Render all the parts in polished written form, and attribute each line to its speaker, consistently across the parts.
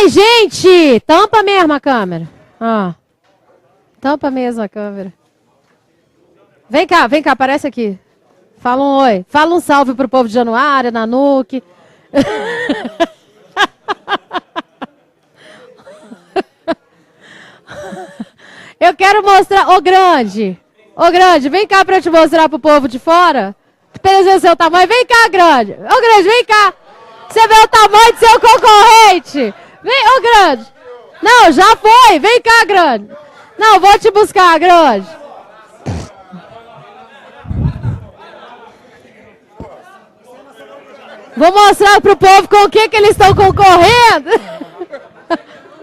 Speaker 1: Ai, gente! Tampa mesmo a câmera. Ah. Tampa mesmo a câmera. Vem cá, aparece aqui. Fala um oi. Fala um salve pro povo de Januária, Nanuque. Eu quero mostrar... Ô, grande, vem cá pra eu te mostrar pro povo de fora. Pra ver o seu tamanho. Vem cá, grande. Ô, grande, vem cá. Você vê o tamanho do seu concorrente. Vem, ô, grande. Não, já foi. Vem cá, grande. Não, vou te buscar, grande. Vou mostrar pro povo com o que eles estão concorrendo.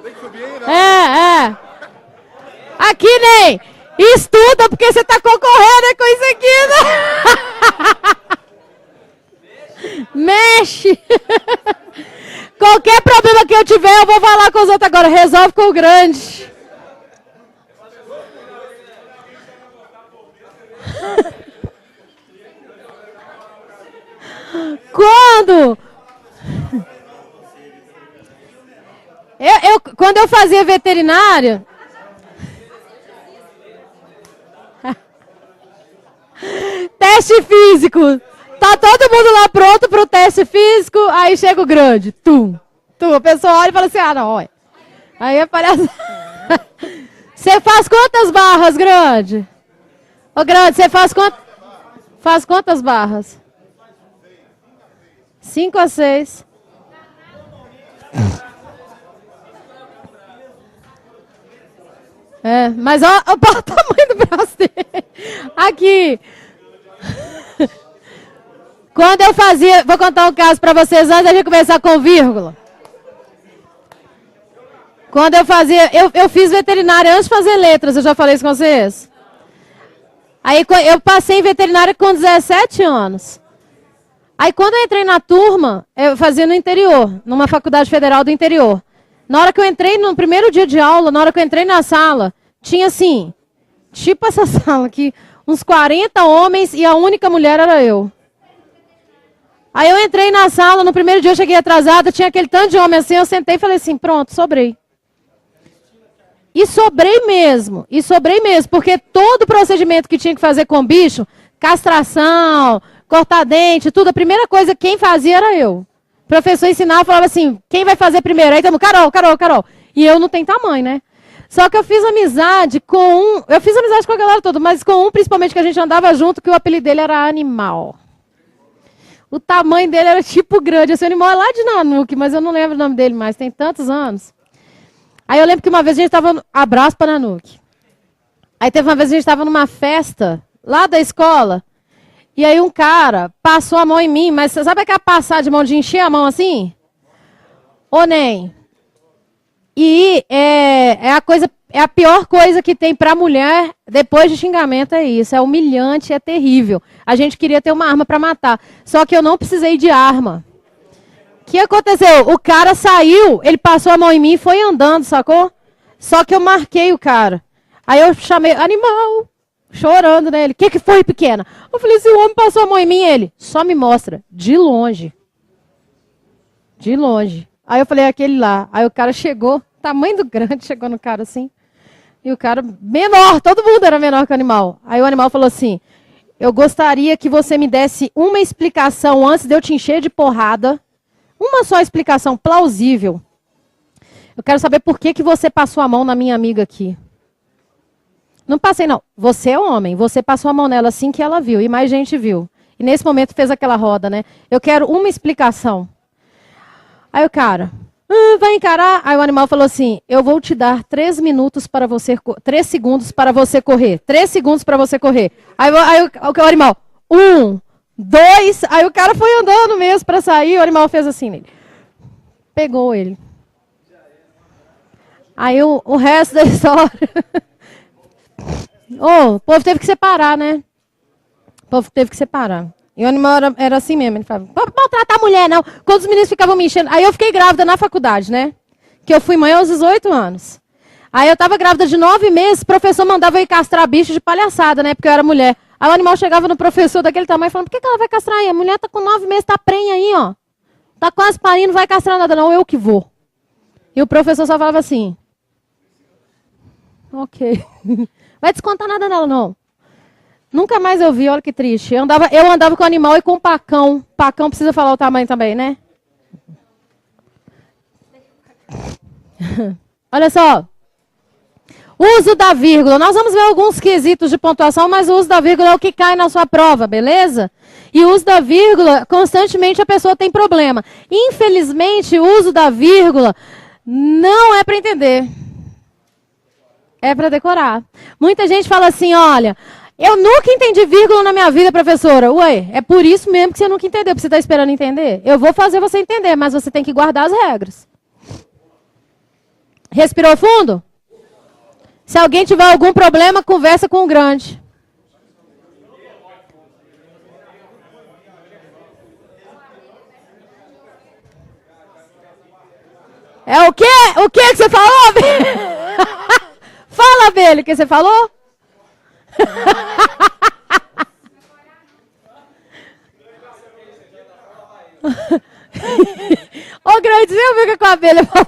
Speaker 2: Tem que subir aí, né?
Speaker 1: É. Aqui, Ney. Estuda, porque você tá concorrendo com isso aqui, né? Mexe. Qualquer problema que eu tiver, eu vou falar com os outros agora. Resolve com o grande. Quando? Quando eu fazia veterinária... Teste físico. Tá todo mundo lá pronto pro teste físico, aí chega o grande. A pessoa olha e fala assim, não, olha. Aí aparece... Você faz quantas barras, grande? Ô, grande, você faz quantas barras? 5 a 6. Mas olha o tamanho do braço dele. Aqui. Quando eu fazia... Vou contar um caso para vocês antes da gente começar com vírgula. Quando eu fazia... Eu fiz veterinária antes de fazer letras, eu já falei isso com vocês. Aí eu passei em veterinária com 17 anos. Aí quando eu entrei na turma, eu fazia no interior, numa faculdade federal do interior. Na hora que eu entrei, no primeiro dia de aula, na hora que eu entrei na sala, tinha assim, tipo essa sala aqui, uns 40 homens e a única mulher era eu. Aí eu entrei na sala, no primeiro dia eu cheguei atrasada, tinha aquele tanto de homem assim, eu sentei e falei assim, pronto, sobrei. E sobrei mesmo, porque todo o procedimento que tinha que fazer com o bicho, castração, cortar dente, tudo, a primeira coisa quem fazia era eu. O professor ensinava, falava assim, quem vai fazer primeiro? Aí estamos, Carol. E eu não tenho tamanho, né? Só que eu fiz amizade com a galera toda, mas com um, principalmente, que a gente andava junto, que o apelido dele era Animal. O tamanho dele era tipo grande. Esse animal é lá de Nanuque, mas eu não lembro o nome dele mais, tem tantos anos. Aí eu lembro que uma vez a gente estava... Abraço para Nanuque. Aí teve uma vez a gente estava numa festa, lá da escola, e aí um cara passou a mão em mim, mas sabe aquela passada de mão, de encher a mão assim? Ô, Ney. E é a pior coisa que tem para mulher, depois de xingamento, é isso. É humilhante, é terrível. A gente queria ter uma arma para matar. Só que eu não precisei de arma. O que aconteceu? O cara saiu, ele passou a mão em mim e foi andando, sacou? Só que eu marquei o cara. Aí eu chamei, Animal, chorando nele. O que foi, pequena? Eu falei, se o homem passou a mão em mim, ele só me mostra, de longe. De longe. Aí eu falei, aquele lá. Aí o cara chegou, tamanho do grande, chegou no cara assim. E o cara, menor, todo mundo era menor que o animal. Aí o animal falou assim, eu gostaria que você me desse uma explicação antes de eu te encher de porrada. Uma só explicação plausível. Eu quero saber por que você passou a mão na minha amiga aqui. Não passei, não. Você é homem. Você passou a mão nela assim que ela viu. E mais gente viu. E nesse momento fez aquela roda, né? Eu quero uma explicação. Aí o cara, vai encarar? Aí o animal falou assim, eu vou te dar 3 minutos para você... 3 segundos para você correr. 3 segundos para você correr. Aí o animal, 1, 2... Aí o cara foi andando mesmo para sair. O animal fez assim nele. Pegou ele. Aí o resto da história... O povo teve que separar, né? O povo teve que separar. E o animal era assim mesmo. Ele falava, não pode tratar a mulher, não. Quando os meninos ficavam me enchendo. Aí eu fiquei grávida na faculdade, né? Que eu fui mãe aos 18 anos. Aí eu estava grávida de 9 meses, o professor mandava eu ir castrar bicho de palhaçada, né? Porque eu era mulher. Aí o animal chegava no professor daquele tamanho falando, por que ela vai castrar aí? A mulher tá com 9 meses, tá prenha aí, ó. Tá quase parindo, não vai castrar nada, não. Eu que vou. E o professor só falava assim. Ok. Vai descontar nada nela, não. Nunca mais eu vi, olha que triste. Eu andava com animal e com pacão. Pacão precisa falar o tamanho também, né? Olha só. Uso da vírgula. Nós vamos ver alguns quesitos de pontuação, mas o uso da vírgula é o que cai na sua prova, beleza? E o uso da vírgula, constantemente a pessoa tem problema. Infelizmente, o uso da vírgula não é para entender. É para decorar. Muita gente fala assim, olha, eu nunca entendi vírgula na minha vida, professora. Ué, é por isso mesmo que você nunca entendeu, porque você está esperando entender. Eu vou fazer você entender, mas você tem que guardar as regras. Respirou fundo? Se alguém tiver algum problema, conversa com o grande. É o quê? O que você falou, Abelha? Fala, Abelha, o que você falou? Ô, grande, você ouviu o que a Abelha falou?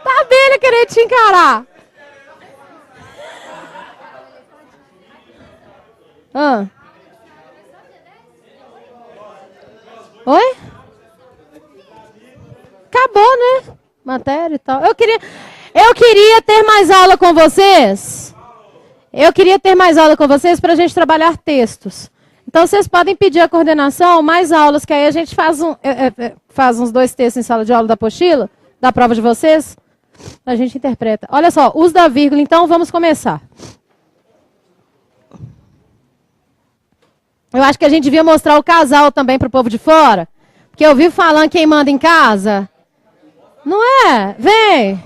Speaker 1: A Abelha querendo te encarar. Oi? Acabou, né? Matéria e tal. Eu queria ter mais aula com vocês. Eu queria ter mais aula com vocês para a gente trabalhar textos. Então, vocês podem pedir à coordenação mais aulas, que aí a gente faz uns 2 textos em sala de aula da apostila, da prova de vocês. A gente interpreta. Olha só, uso da vírgula, então vamos começar. Eu acho que a gente devia mostrar o casal também para o povo de fora. Porque eu vi falando quem manda em casa. Não é? Vem.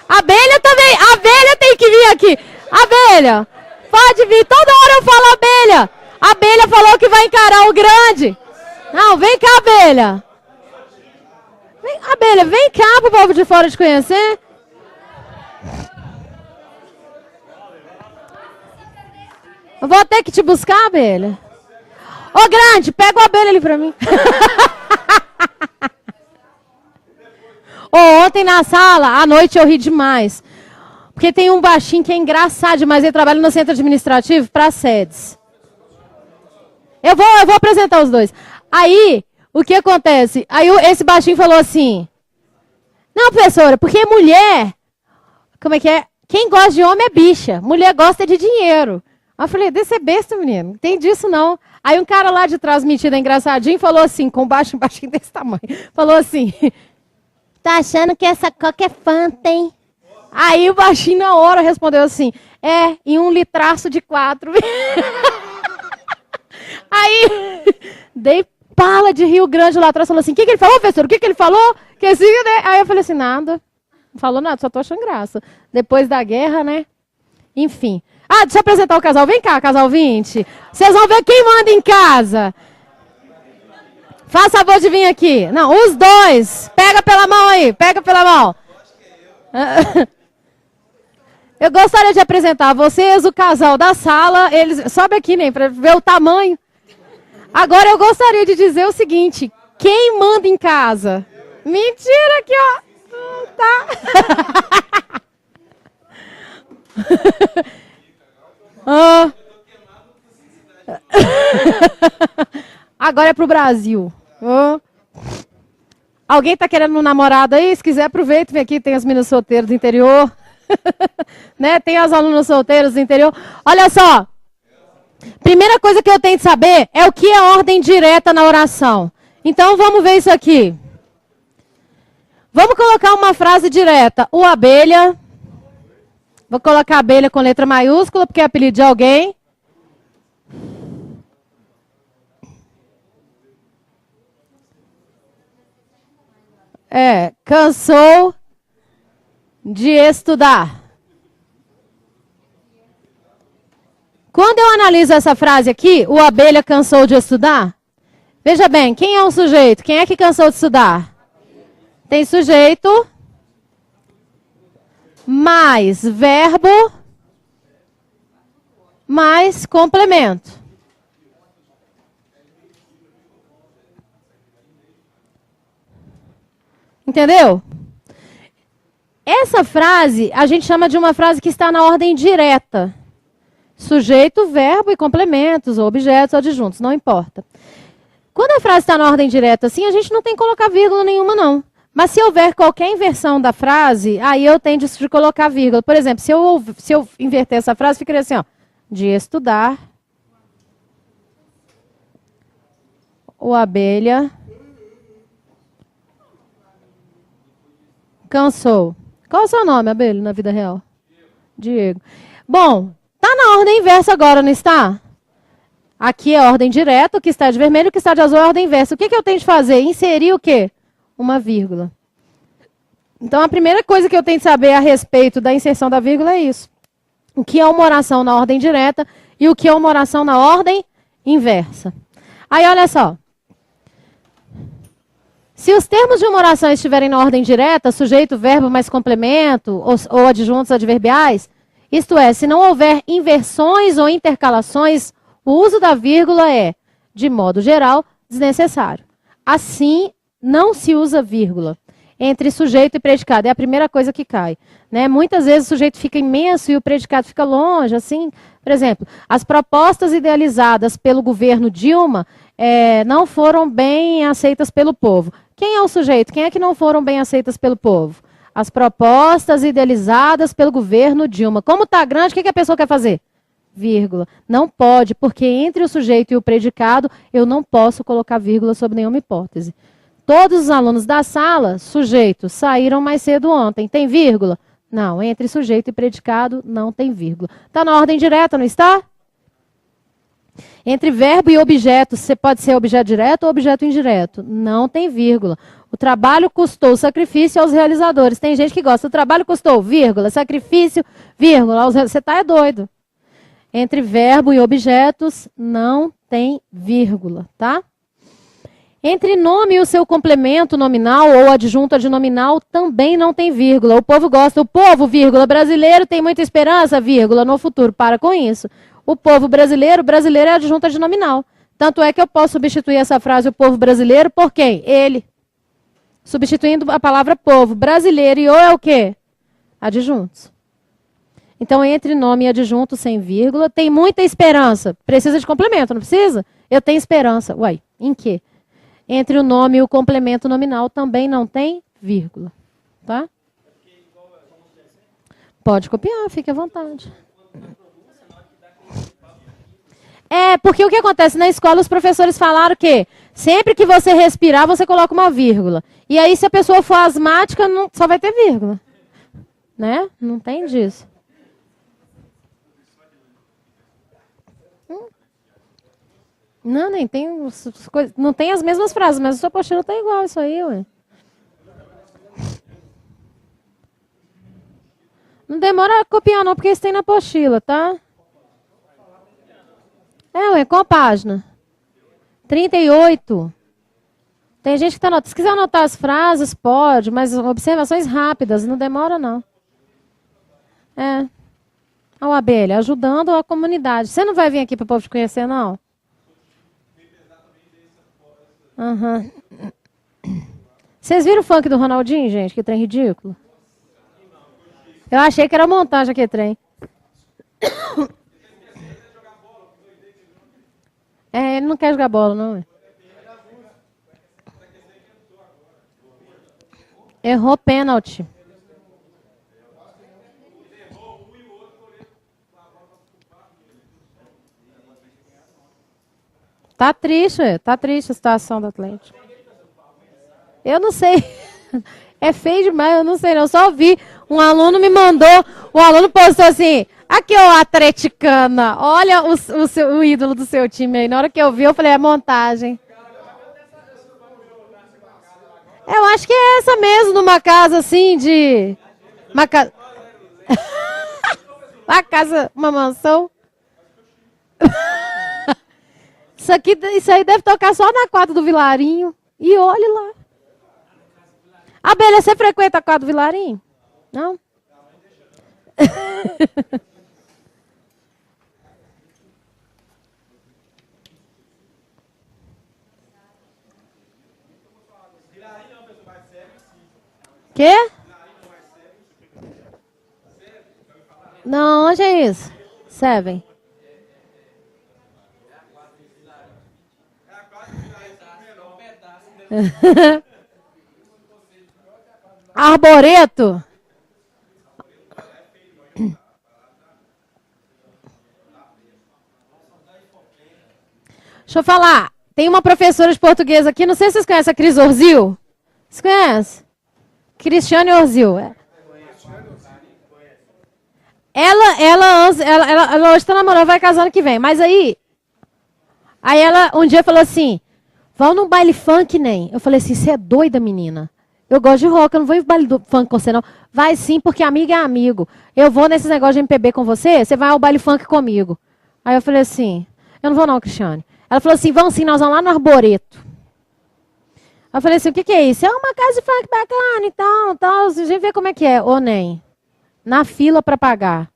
Speaker 1: Abelha também. Abelha tem que vir aqui. Abelha, pode vir. Toda hora eu falo Abelha. Abelha falou que vai encarar o grande. Não, vem cá, Abelha. Abelha, vem cá para o povo de fora te conhecer. Eu vou ter que te buscar, Abelha. Ô, grande, pega o Abelha ali pra mim. Ontem na sala, à noite eu ri demais. Porque tem um baixinho que é engraçado demais. Ele trabalha no centro administrativo para sedes. Eu vou apresentar os dois. Aí, o que acontece? Aí esse baixinho falou assim. Não, professora, porque mulher... Como é que é? Quem gosta de homem é bicha. Mulher gosta de dinheiro. Aí eu falei, desse é besta, menino. Não tem disso, não. Aí um cara lá de trás, metido engraçadinho, falou assim, com um baixinho desse tamanho. Falou assim, tá achando que essa coca é Fanta, hein? Aí o baixinho na hora respondeu assim, em um litraço de 4. Aí, dei pala de Rio Grande lá atrás, falou assim, o que ele falou, professor? O que ele falou? Que assim, né? Aí eu falei assim, nada. Não falou nada, só tô achando graça. Depois da guerra, né? Enfim. Ah, deixa eu apresentar o casal. Vem cá, casal 20. Vocês vão ver quem manda em casa. Faça favor de vir aqui. Não, os dois. Pega pela mão aí. Pega pela mão. Eu gostaria de apresentar a vocês o casal da sala. Eles sobe aqui, né, para ver o tamanho. Agora eu gostaria de dizer o seguinte. Quem manda em casa? Mentira aqui, ó. Tá. Agora é pro Brasil. Alguém tá querendo um namorado aí? Se quiser, aproveita, vem aqui, tem as meninas solteiras do interior. Né? Tem as alunas solteiras do interior. Olha só. Primeira coisa que eu tenho que saber é o que é ordem direta na oração. Então vamos ver isso aqui. Vamos colocar uma frase direta. O Abelha. Vou colocar Abelha com letra maiúscula, porque é apelido de alguém. Cansou de estudar. Quando eu analiso essa frase aqui, o Abelha cansou de estudar. Veja bem, quem é o sujeito? Quem é que cansou de estudar? Tem sujeito, mais verbo, mais complemento. Entendeu? Essa frase, a gente chama de uma frase que está na ordem direta. Sujeito, verbo e complementos, ou objetos, ou adjuntos, não importa. Quando a frase está na ordem direta assim, a gente não tem que colocar vírgula nenhuma, não. Mas se houver qualquer inversão da frase, aí eu tenho de colocar vírgula. Por exemplo, se eu inverter essa frase, ficaria assim, ó. De estudar, o abelha cansou. Qual é o seu nome, abelha, na vida real? Diego. Bom, tá na ordem inversa agora, não está? Aqui é a ordem direta, o que está de vermelho, o que está de azul é a ordem inversa. O que eu tenho de fazer? Inserir o quê? Uma vírgula. Então, a primeira coisa que eu tenho de saber a respeito da inserção da vírgula é isso. O que é uma oração na ordem direta e o que é uma oração na ordem inversa. Aí, olha só. Se os termos de uma oração estiverem na ordem direta, sujeito, verbo mais complemento, ou adjuntos adverbiais, isto é, se não houver inversões ou intercalações, o uso da vírgula é, de modo geral, desnecessário. Assim, não se usa vírgula entre sujeito e predicado. É a primeira coisa que cai. Né? Muitas vezes o sujeito fica imenso e o predicado fica longe. Assim, por exemplo, as propostas idealizadas pelo governo Dilma não foram bem aceitas pelo povo. Quem é o sujeito? Quem é que não foram bem aceitas pelo povo? As propostas idealizadas pelo governo Dilma. Como está grande, o que a pessoa quer fazer? Vírgula. Não pode, porque entre o sujeito e o predicado, eu não posso colocar vírgula sob nenhuma hipótese. Todos os alunos da sala, sujeito, saíram mais cedo ontem. Tem vírgula? Não, entre sujeito e predicado não tem vírgula. Está na ordem direta, não está? Entre verbo e objeto, você pode ser objeto direto ou objeto indireto. Não tem vírgula. O trabalho custou sacrifício aos realizadores. Tem gente que gosta. O trabalho custou, vírgula, sacrifício, vírgula. Você está doido. Entre verbo e objetos, não tem vírgula, tá? Entre nome e o seu complemento nominal ou adjunto adnominal, também não tem vírgula. O povo gosta. O povo, vírgula, brasileiro tem muita esperança, vírgula, no futuro. Para com isso. O povo brasileiro é adjunto adnominal. Tanto é que eu posso substituir essa frase, o povo brasileiro, por quem? Ele. Substituindo a palavra povo. Brasileiro e o é o quê? Adjuntos. Então, entre nome e adjunto sem vírgula, tem muita esperança. Precisa de complemento, não precisa? Eu tenho esperança. Uai, em quê? Entre o nome e o complemento nominal também não tem vírgula. Tá? Pode copiar, fique à vontade. Porque o que acontece na escola, os professores falaram que sempre que você respirar, você coloca uma vírgula. E aí, se a pessoa for asmática, só vai ter vírgula. Né? Não tem disso. Não, nem tem. Não tem as mesmas frases, mas a sua apostila está igual, isso aí, ué. Não demora a copiar, não, porque isso tem na apostila, tá? Ué, qual a página? 38. Tem gente que está anotando. Se quiser anotar as frases, pode, mas observações rápidas, não demora, não. Olha a abelha, ajudando a comunidade. Você não vai vir aqui para o povo te conhecer, não? Uhum. Vocês viram o funk do Ronaldinho, gente? Que trem ridículo. Eu achei que era montagem aquele trem. Ele não quer jogar bola, não. Errou pênalti. Tá triste a situação do Atlético. Eu não sei. É feio demais, eu não sei não. Eu só vi, um aluno me mandou, o aluno postou assim, aqui ó, atleticana, olha o ídolo do seu time aí. Na hora que eu vi, eu falei, é montagem. Eu acho que é essa mesmo, numa casa assim de... Uma casa... uma casa, uma mansão. Isso aí deve tocar só na quadra do Vilarinho. E olhe lá. Abelha, você frequenta a quadra do Vilarinho? Não? Quê? Não, onde é isso? Seven. Arboreto. Deixa eu falar. Tem uma professora de português aqui, não sei se vocês conhecem a Cris Orzil. Vocês conhecem? Cristiane Orzil. Ela hoje está namorando, vai casar ano que vem. Mas aí ela um dia falou assim, vão num baile funk, nem. Eu falei assim, você é doida, menina. Eu gosto de rock, eu não vou em baile funk com você, não. Vai sim, porque amigo é amigo. Eu vou nesses negócios de MPB com você, você vai ao baile funk comigo. Aí eu falei assim, eu não vou não, Cristiane. Ela falou assim, vamos sim, nós vamos lá no Arboreto. Eu falei assim, o que é isso? É uma casa de funk bacana, então, a gente vê como é que é. Ô, nem, na fila para pagar.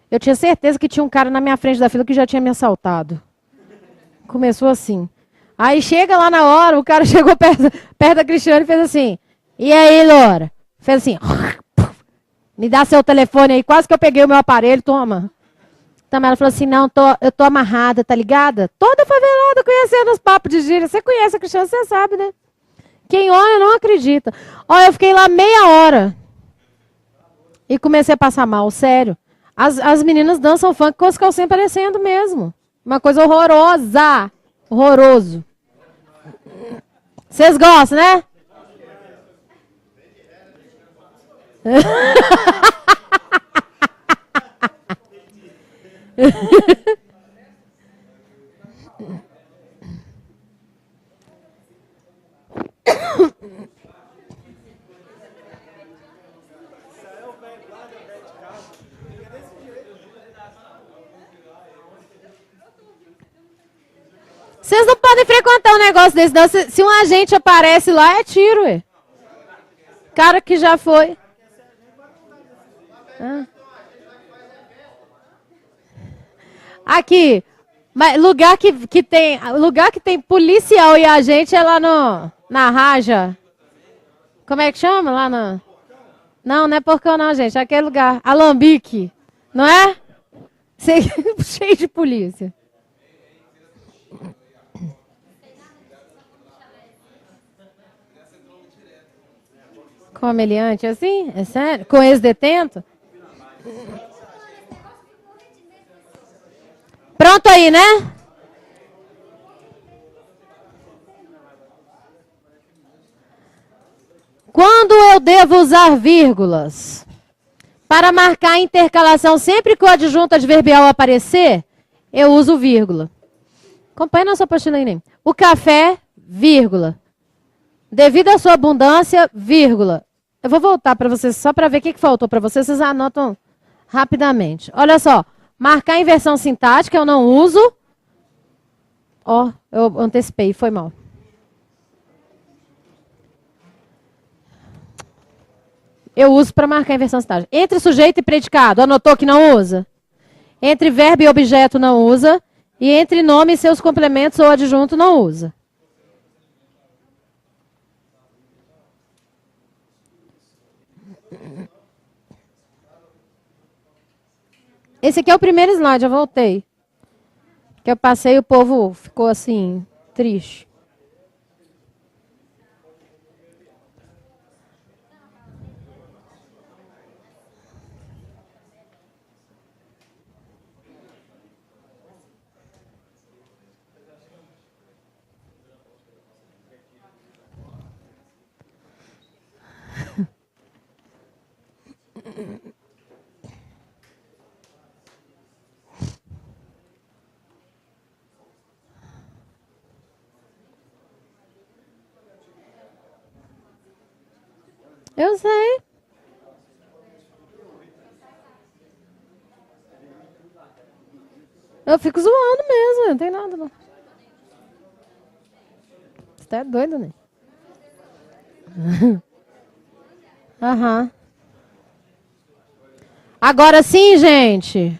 Speaker 1: Eu tinha certeza que tinha um cara na minha frente da fila que já tinha me assaltado. Começou assim. Aí chega lá na hora, o cara chegou perto da Cristiane e fez assim, e aí, Loura? Fez assim, me dá seu telefone aí, quase que eu peguei o meu aparelho, toma. Então ela falou assim, não, eu tô amarrada, tá ligada? Toda favelada, conhecendo os papos de gíria. Você conhece a Cristiane, você sabe, né? Quem olha não acredita. Olha, eu fiquei lá meia hora. E comecei a passar mal, sério. As meninas dançam funk com os calcinhos parecendo mesmo. Uma coisa horrorosa. Horroroso. Vocês gostam, né? Vocês não podem frequentar um negócio desse, não. Se um agente aparece lá, é tiro, ué. Cara que já foi. Aqui, mas lugar que tem policial e agente é lá na Raja. Como é que chama? Lá no... Não, não é Porcão não, gente. É aquele lugar. Alambique. Não é? Cheio de polícia. Com ameliante assim? É sério? Com ex-detento? Pronto aí, né? Quando eu devo usar vírgulas? Para marcar a intercalação, sempre que o adjunto adverbial aparecer, eu uso vírgula. Acompanhe nossa apostila aí, né? O café, vírgula. Devido à sua abundância, vírgula. Eu vou voltar para vocês só para ver o que faltou para vocês. Vocês anotam rapidamente. Olha só. Marcar inversão sintática, eu não uso. Ó, eu antecipei, foi mal. Eu uso para marcar inversão sintática. Entre sujeito e predicado, anotou que não usa? Entre verbo e objeto, não usa. E entre nome e seus complementos ou adjunto, não usa. Esse aqui é o primeiro slide, eu voltei. Que eu passei e o povo ficou assim, triste. Eu sei. Eu fico zoando mesmo, não tem nada não. Você tá doido, né? Aham. Agora sim, gente.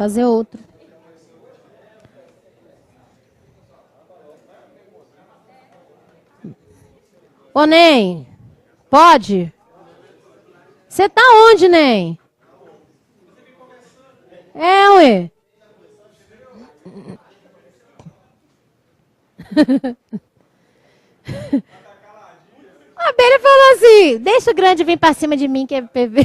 Speaker 1: fazer outro. Ô, Ney, pode? Você tá onde, Ney? É, ué. A abelha falou assim, deixa o grande vir pra cima de mim, que é PV.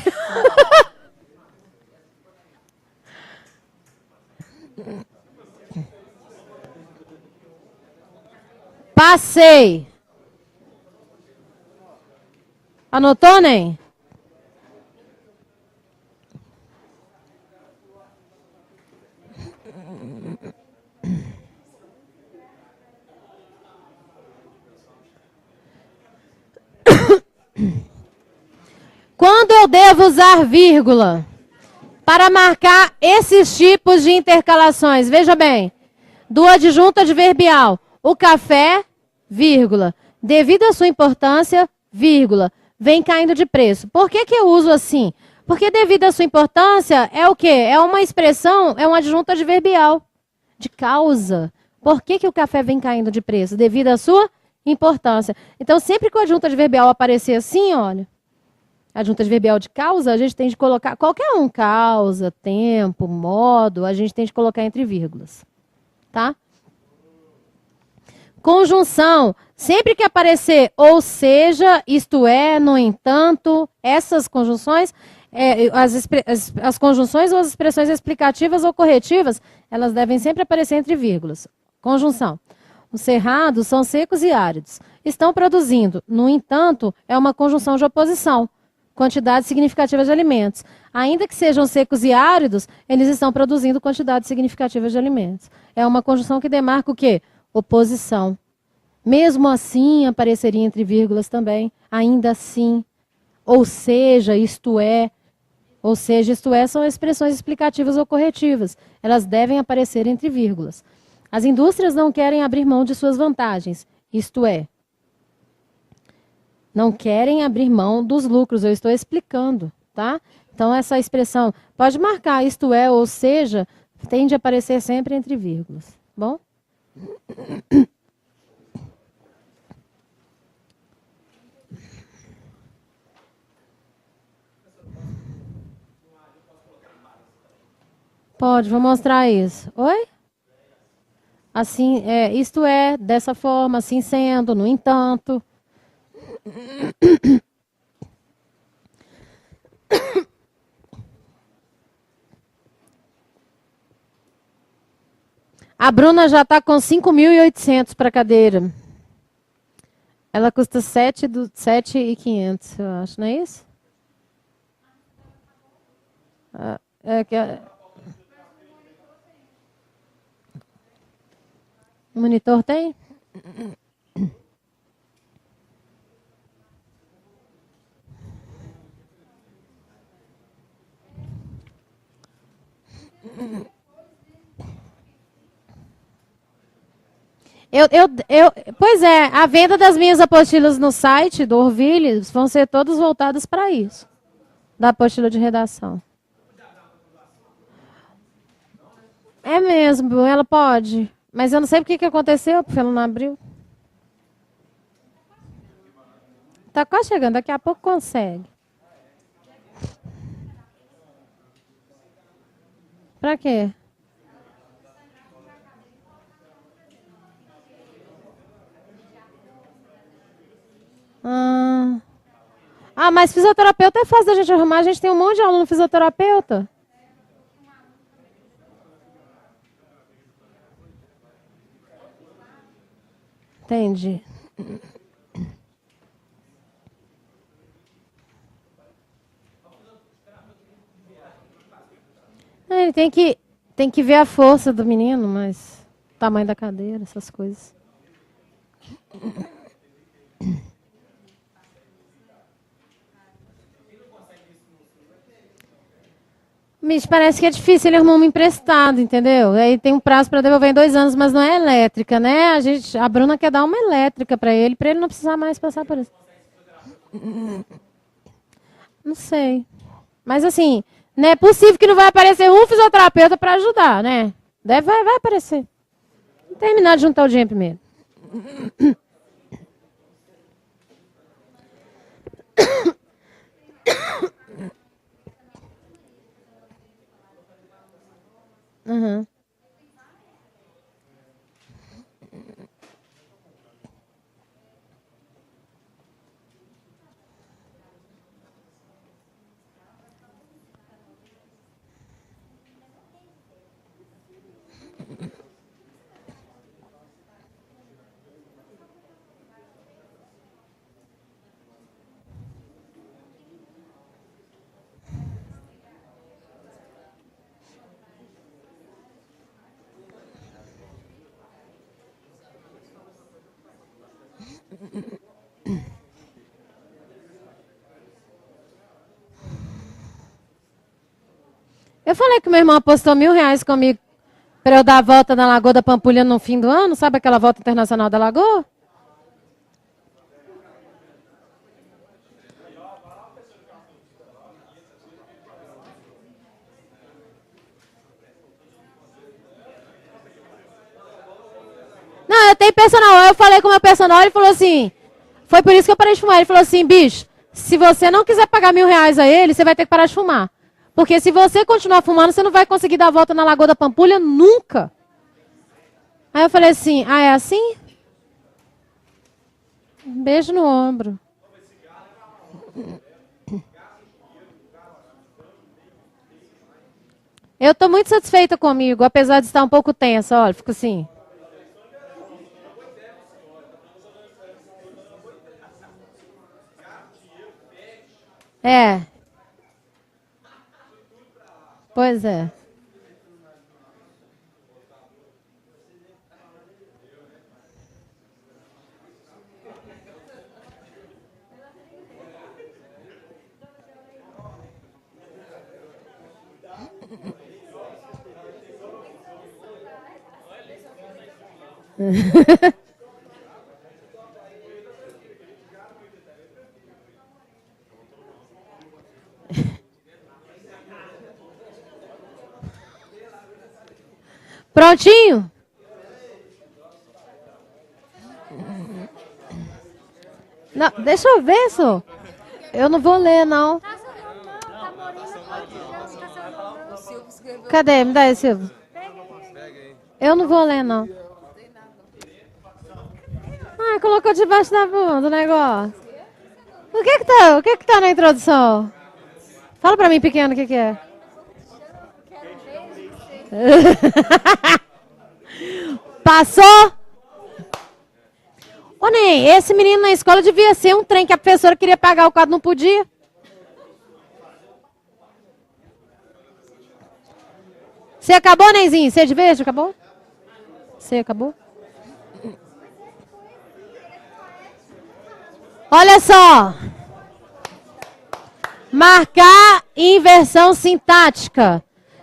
Speaker 1: Passei. Anotou, Ney? Quando eu devo usar vírgula para marcar esses tipos de intercalações? Veja bem, do adjunto adverbial, o café, vírgula, devido à sua importância, vírgula, vem caindo de preço. Por que eu uso assim? Porque devido à sua importância é o quê? É uma expressão, é um adjunto adverbial de causa. Por que o café vem caindo de preço? Devido à sua importância. Então, sempre que o adjunto adverbial aparecer assim, olha, adjunto adverbial de causa, a gente tem de colocar qualquer um, causa, tempo, modo, a gente tem de colocar entre vírgulas. Tá? Conjunção, sempre que aparecer ou seja, isto é, no entanto, essas conjunções, as conjunções ou as expressões explicativas ou corretivas, elas devem sempre aparecer entre vírgulas. Conjunção. Os cerrados são secos e áridos. Estão produzindo, no entanto, é uma conjunção de oposição. Quantidades significativas de alimentos. Ainda que sejam secos e áridos, eles estão produzindo quantidades significativas de alimentos. É uma conjunção que demarca o quê? Oposição. Mesmo assim, apareceria entre vírgulas também. Ainda assim. Ou seja, isto é. Ou seja, isto é, são expressões explicativas ou corretivas. Elas devem aparecer entre vírgulas. As indústrias não querem abrir mão de suas vantagens. Isto é, não querem abrir mão dos lucros. Eu estou explicando, tá? Então, essa expressão pode marcar isto é, ou seja, tende a aparecer sempre entre vírgulas. Bom? Pode, vou mostrar isso. Oi? Assim, isto é, dessa forma, assim sendo, no entanto. A Bruna já está com 5.800 para a cadeira. Ela custa 7.500, eu acho, não é isso? O monitor tem? Pois é, a venda das minhas apostilas no site do Orville vão ser todas voltadas para isso, da apostila de redação. É mesmo, ela pode. Mas eu não sei porque que aconteceu, porque ela não abriu. Tá quase chegando, daqui a pouco consegue. Para quê? Mas fisioterapeuta é fácil da gente arrumar. A gente tem um monte de aluno fisioterapeuta. Entendi. Ele tem que ver a força do menino, mas o tamanho da cadeira, essas coisas. Me parece que é difícil ele arrumar uma emprestada, entendeu? Aí tem um prazo para devolver em 2 anos, mas não é elétrica, né? A Bruna quer dar uma elétrica para ele não precisar mais passar por isso. Não sei. Mas assim, Não é possível que não vai aparecer um fisioterapeuta para ajudar, né? Vai aparecer. Vou terminar de juntar o dinheiro primeiro. Uhum. Eu falei que meu irmão apostou R$1.000 comigo para eu dar a volta na Lagoa da Pampulha no fim do ano. Sabe aquela volta internacional da Lagoa? Não, eu tenho personal. Eu falei com o meu personal, ele falou assim... Foi por isso que eu parei de fumar. Ele falou assim, bicho, se você não quiser pagar R$1.000 a ele, você vai ter que parar de fumar. Porque se você continuar fumando, você não vai conseguir dar a volta na Lagoa da Pampulha nunca. Aí eu falei assim, ah, é assim? Um beijo no ombro. Eu tô muito satisfeita comigo, apesar de estar um pouco tensa. Olha, fico assim... É. Pois é. Prontinho? Não, deixa eu ver, só. Eu não vou ler, não. Cadê? Me dá esse, Silvio. Eu não vou ler, não. Ah, colocou debaixo da bunda o negócio. O que que tá na introdução? Fala pra mim, pequeno, o que que é? Passou? Ô, Ney, esse menino na escola devia ser um trem que a professora queria pagar, o quadro não podia. Você acabou, Neyzinho? Você de beijo? Acabou? Você acabou? Olha só. Marcar inversão sintática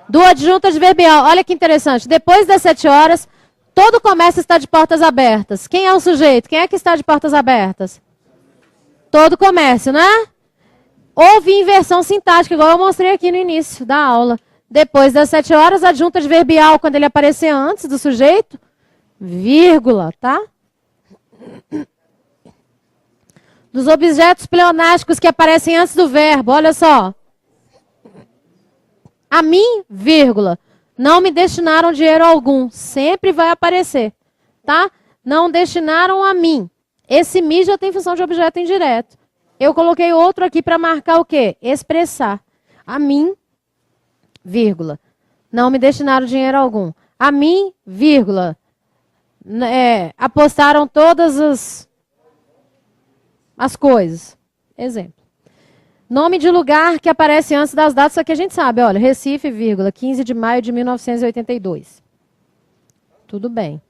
Speaker 1: do adjunto adverbial. Olha que interessante. Depois das 7 horas, todo comércio está de portas abertas. Quem é o sujeito? Quem é que está de portas abertas? Todo comércio, né? Houve inversão sintática, igual eu mostrei aqui no início da aula. Depois das 7 horas, adjunto adverbial, quando ele aparecer antes do sujeito, vírgula, tá? Dos objetos pleonásticos que aparecem antes do verbo, olha só. A mim, vírgula, não me destinaram dinheiro algum. Sempre vai aparecer, tá? Não destinaram a mim. Esse me já tem função de objeto indireto. Eu coloquei outro aqui para marcar o quê? Expressar. A mim, vírgula, não me destinaram dinheiro algum. A mim, vírgula, apostaram todas as coisas. Exemplo. Nome de lugar que aparece antes das datas, isso aqui a gente sabe, olha, Recife, vírgula, 15 de maio de 1982. Tudo bem.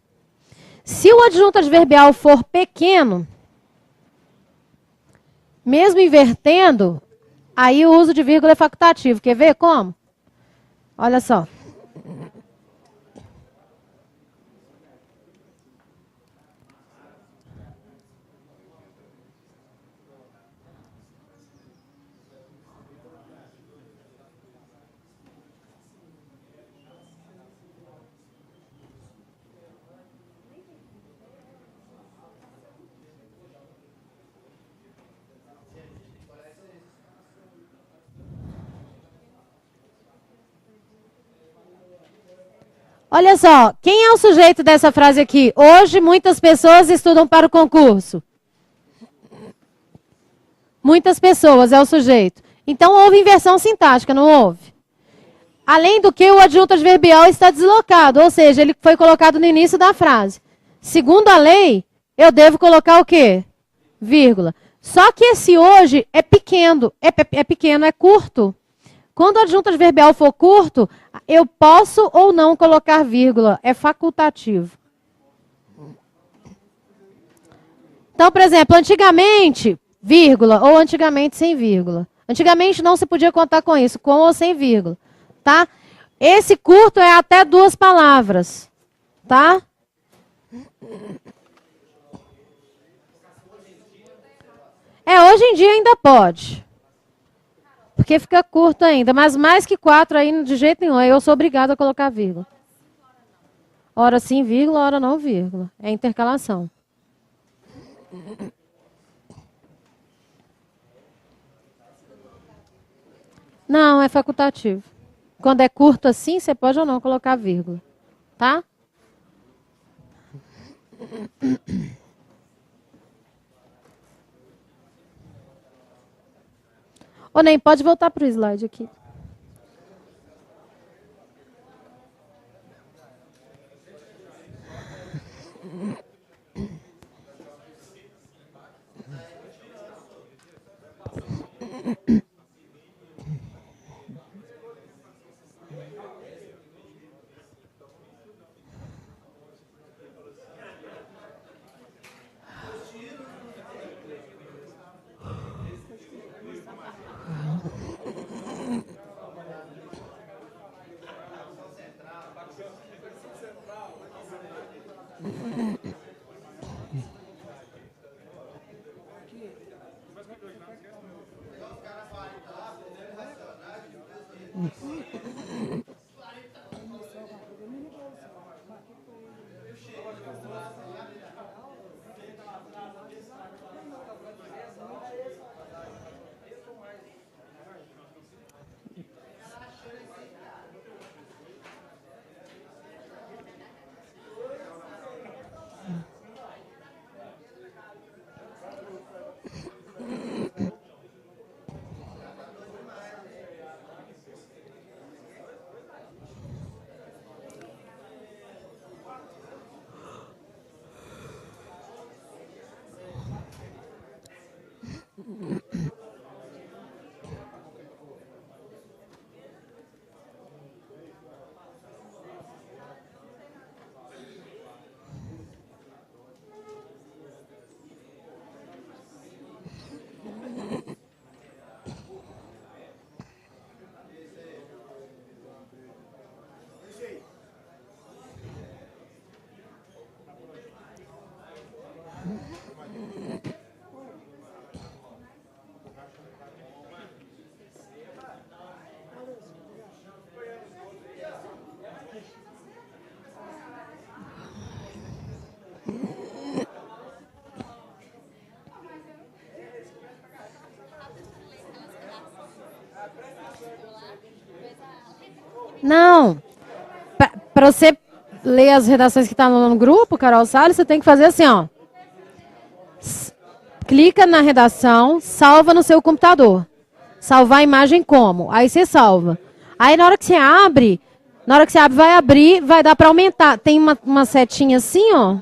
Speaker 1: Se o adjunto adverbial for pequeno, mesmo invertendo, aí o uso de vírgula é facultativo. Quer ver como? Olha só. Olha só, quem é o sujeito dessa frase aqui? Hoje muitas pessoas estudam para o concurso. Muitas pessoas é o sujeito. Então houve inversão sintática, não houve? Além do que, o adjunto adverbial está deslocado, ou seja, ele foi colocado no início da frase. Segundo a lei, eu devo colocar o quê? Vírgula. Só que esse hoje é pequeno, é curto. Quando o adjunto adverbial for curto, eu posso ou não colocar vírgula, é facultativo. Então, por exemplo, antigamente, vírgula, ou antigamente sem vírgula. Antigamente não se podia contar com isso, com ou sem vírgula, tá? Esse curto é até 2 palavras, tá? Hoje em dia ainda pode. Porque fica curto ainda, mas mais que 4 aí de jeito nenhum. Aí eu sou obrigada a colocar vírgula. Ora sim, vírgula, ora não, vírgula. É intercalação. Não, é facultativo. Quando é curto assim, você pode ou não colocar vírgula. Tá? Ô, nem pode voltar para o slide aqui. Não. Para você ler as redações que estão no grupo, Carol Salles, você tem que fazer assim, ó. Clica na redação, salva no seu computador. Salvar a imagem como? Aí você salva. Aí na hora que você abre, vai abrir, vai dar para aumentar. Tem uma setinha assim, ó.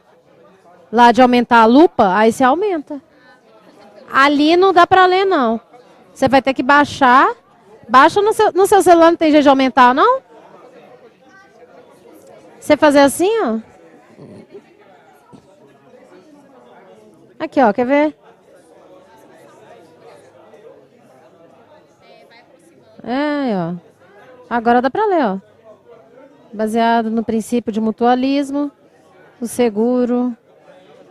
Speaker 1: Lá de aumentar a lupa, aí você aumenta. Ali não dá para ler, não. Você vai ter que baixar. Baixa no seu celular, não tem jeito de aumentar, não? Você fazer assim, ó. Aqui, ó, quer ver? Ó. Agora dá para ler, ó. Baseado no princípio de mutualismo, o seguro.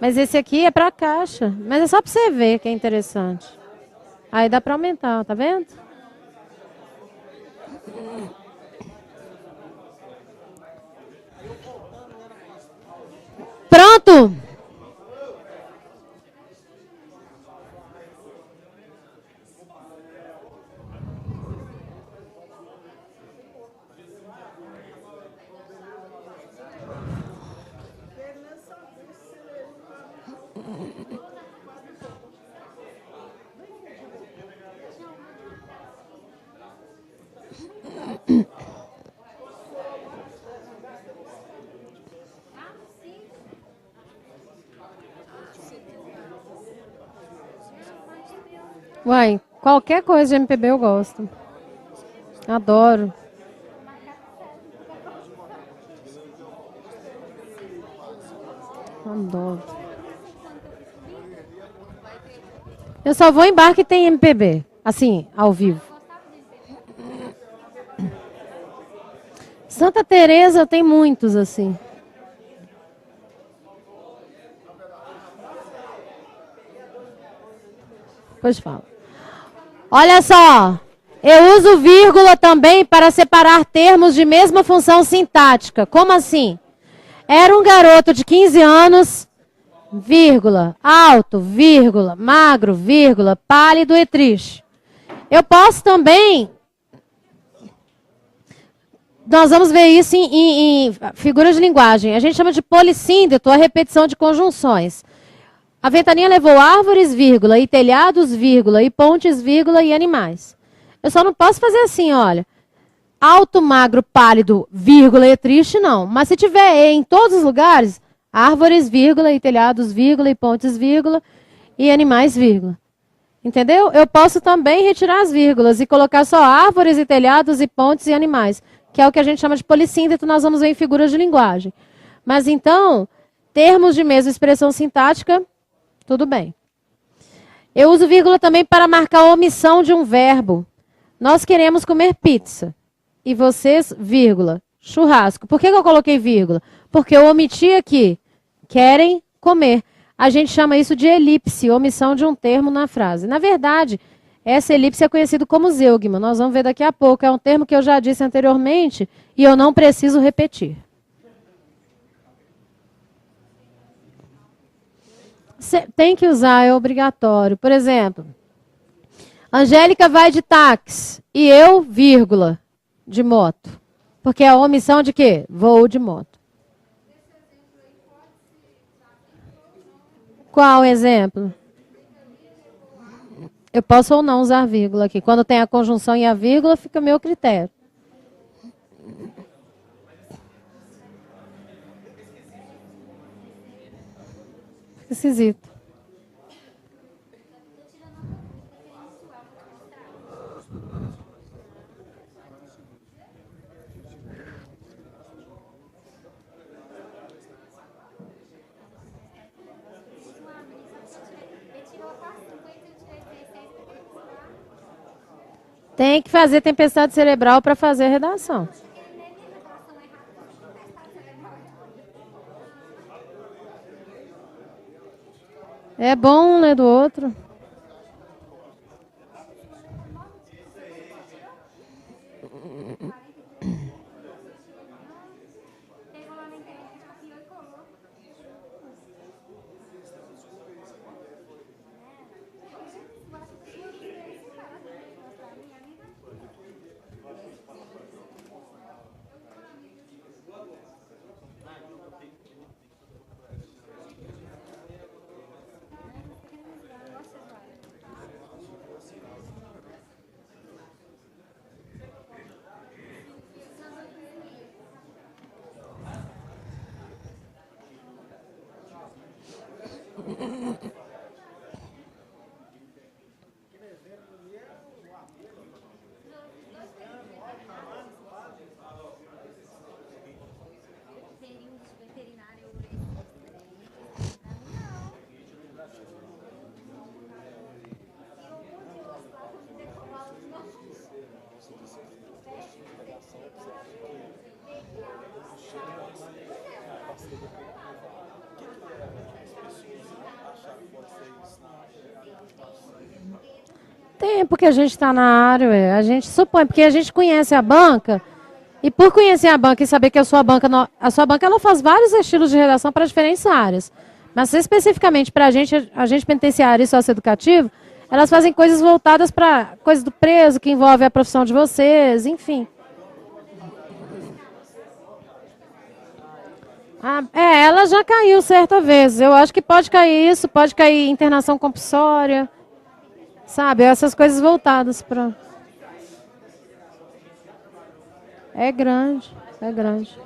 Speaker 1: Mas esse aqui é para a caixa. Mas é só para você ver que é interessante. Aí dá para aumentar, tá vendo? Pronto! Uai, qualquer coisa de MPB eu gosto. Adoro. Adoro. Eu só vou em bar que tem MPB. Assim, ao vivo. Santa Teresa tem muitos, assim. Pois fala. Olha só. Eu uso vírgula também para separar termos de mesma função sintática. Como assim? Era um garoto de 15 anos, vírgula, alto, vírgula, magro, vírgula, pálido e triste. Eu posso também... Nós vamos ver isso em figuras de linguagem. A gente chama de polissíndeto a repetição de conjunções. A ventania levou árvores, vírgula, e telhados, vírgula, e pontes, vírgula, e animais. Eu só não posso fazer assim, olha. Alto, magro, pálido, vírgula, e triste, não. Mas se tiver em todos os lugares, árvores, vírgula, e telhados, vírgula, e pontes, vírgula, e animais, vírgula. Entendeu? Eu posso também retirar as vírgulas e colocar só árvores, e telhados, e pontes, e animais. Que é o que a gente chama de polissíndeto, nós vamos ver em figuras de linguagem. Mas então, termos de mesma expressão sintática, tudo bem. Eu uso vírgula também para marcar a omissão de um verbo. Nós queremos comer pizza. E vocês, vírgula, churrasco. Por que eu coloquei vírgula? Porque eu omiti aqui. Querem comer. A gente chama isso de elipse, omissão de um termo na frase. Na verdade, essa elipse é conhecida como zeugma. Nós vamos ver daqui a pouco. É um termo que eu já disse anteriormente e eu não preciso repetir. Tem que usar, é obrigatório. Por exemplo, Angélica vai de táxi e eu, vírgula, de moto. Porque é a omissão de quê? Voo de moto. Qual exemplo? Eu posso ou não usar vírgula aqui. Quando tem a conjunção e a vírgula, fica a meu critério. Fica esquisito. Tem que fazer tempestade cerebral para fazer a redação. É bom um ler do outro. Tem, porque a gente está na área, a gente supõe, porque a gente conhece a banca, e por conhecer a banca e saber que a sua banca ela faz vários estilos de redação para diferentes áreas. Mas especificamente para a gente penitenciário e socioeducativo, elas fazem coisas voltadas para coisas do preso, que envolve a profissão de vocês, enfim. Ela já caiu certa vez. Eu acho que pode cair isso, pode cair internação compulsória. Sabe, essas coisas voltadas para... É grande, é grande.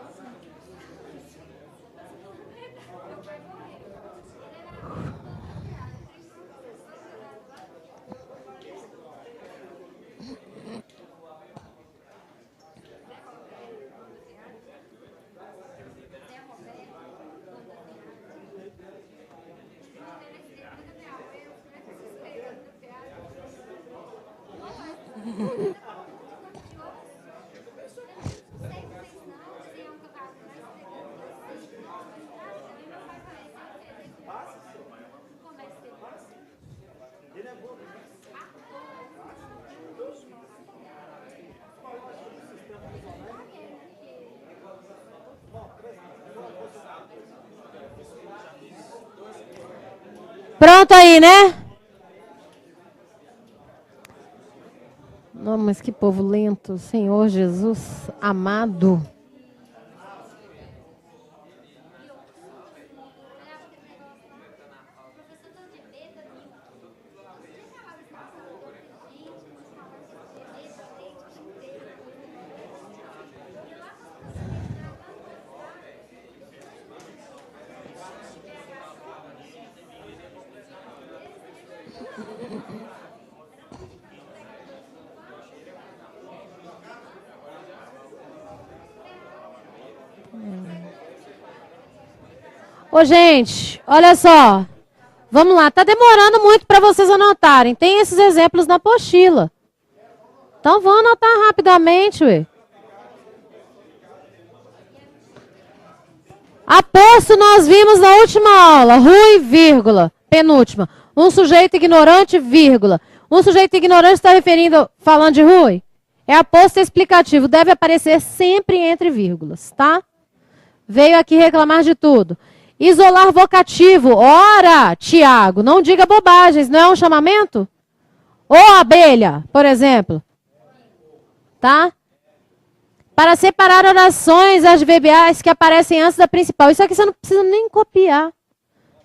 Speaker 1: Pronto aí, né? Não, mas que povo lento, Senhor Jesus amado. Ô, gente, olha só. Vamos lá, tá demorando muito para vocês anotarem. Tem esses exemplos na apostila. Então, vão anotar rapidamente, ué. Aposto nós vimos na última aula, Rui, vírgula, penúltima. Um sujeito ignorante, vírgula. Um sujeito ignorante está falando de Rui? É aposto explicativo, deve aparecer sempre entre vírgulas, tá? Veio aqui reclamar de tudo. Isolar vocativo. Ora, Tiago, não diga bobagens, não é um chamamento? Ô abelha, por exemplo. Tá? Para separar orações adverbiais que aparecem antes da principal. Isso aqui você não precisa nem copiar.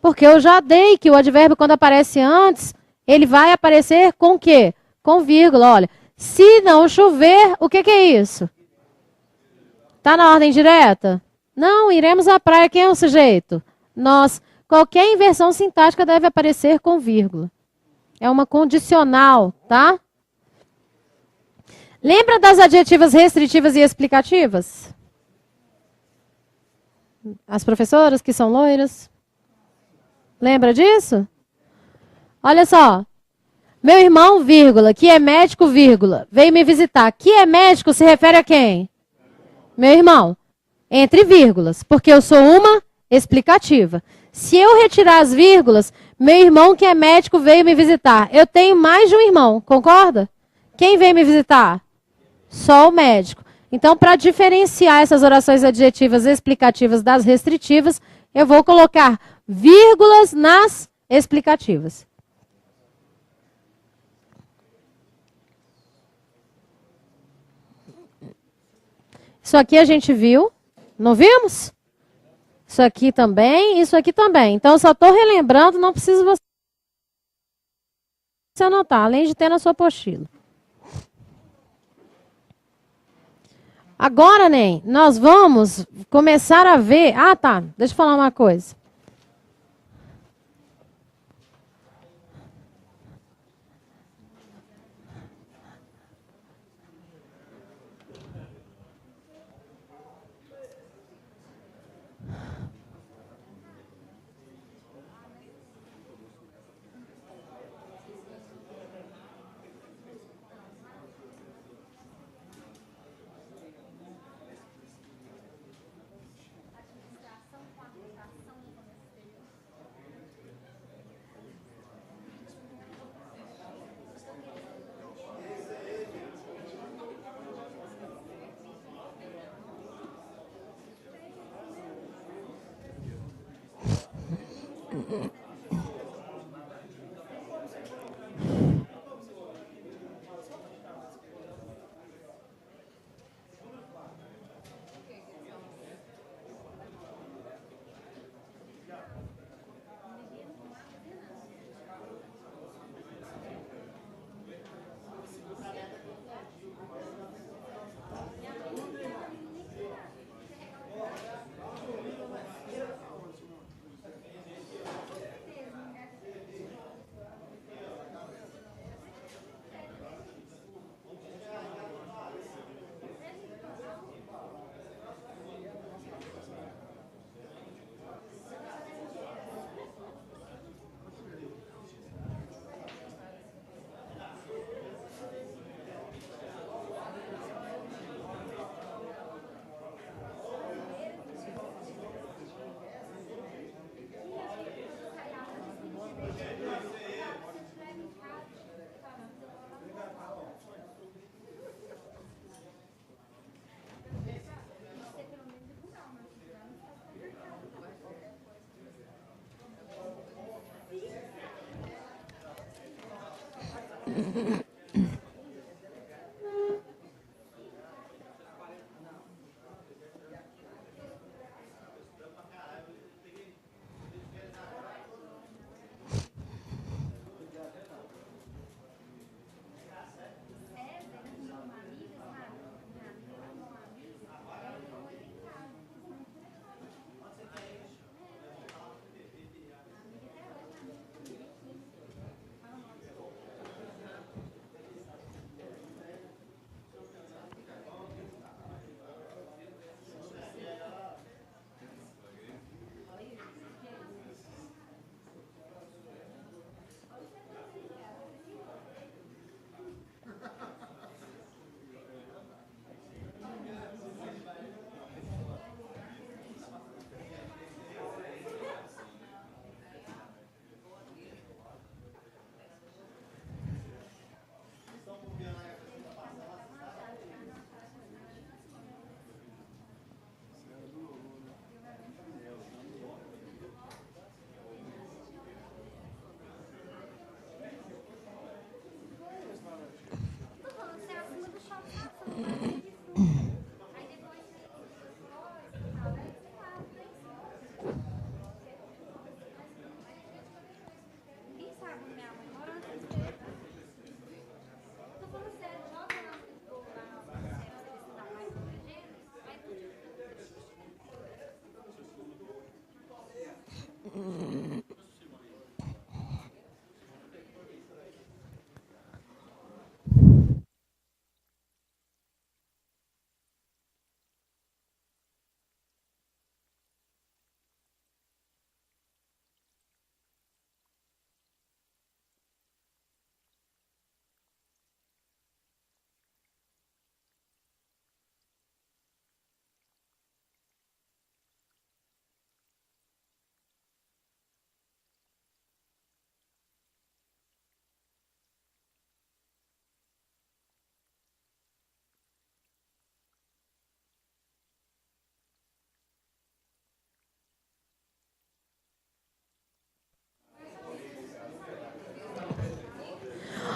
Speaker 1: Porque eu já dei que o advérbio, quando aparece antes, ele vai aparecer com o quê? Com vírgula. Olha, se não chover, o que é isso? Tá na ordem direta? Não, iremos à praia. Quem é o sujeito? Nós. Qualquer inversão sintática deve aparecer com vírgula. É uma condicional, tá? Lembra das adjetivas restritivas e explicativas? As professoras que são loiras? Lembra disso? Olha só. Meu irmão, vírgula, que é médico, vírgula, veio me visitar. Que é médico se refere a quem? Meu irmão. Entre vírgulas, porque eu sou uma explicativa. Se eu retirar as vírgulas, meu irmão que é médico veio me visitar. Eu tenho mais de um irmão, concorda? Quem veio me visitar? Só o médico. Então, para diferenciar essas orações adjetivas explicativas das restritivas, eu vou colocar vírgulas nas explicativas. Isso aqui a gente viu. Não vimos? Isso aqui também, isso aqui também. Então, eu só estou relembrando, não precisa você anotar, além de ter na sua apostila. Agora, Nen, nós vamos começar a ver... Ah, tá. Deixa eu falar uma coisa.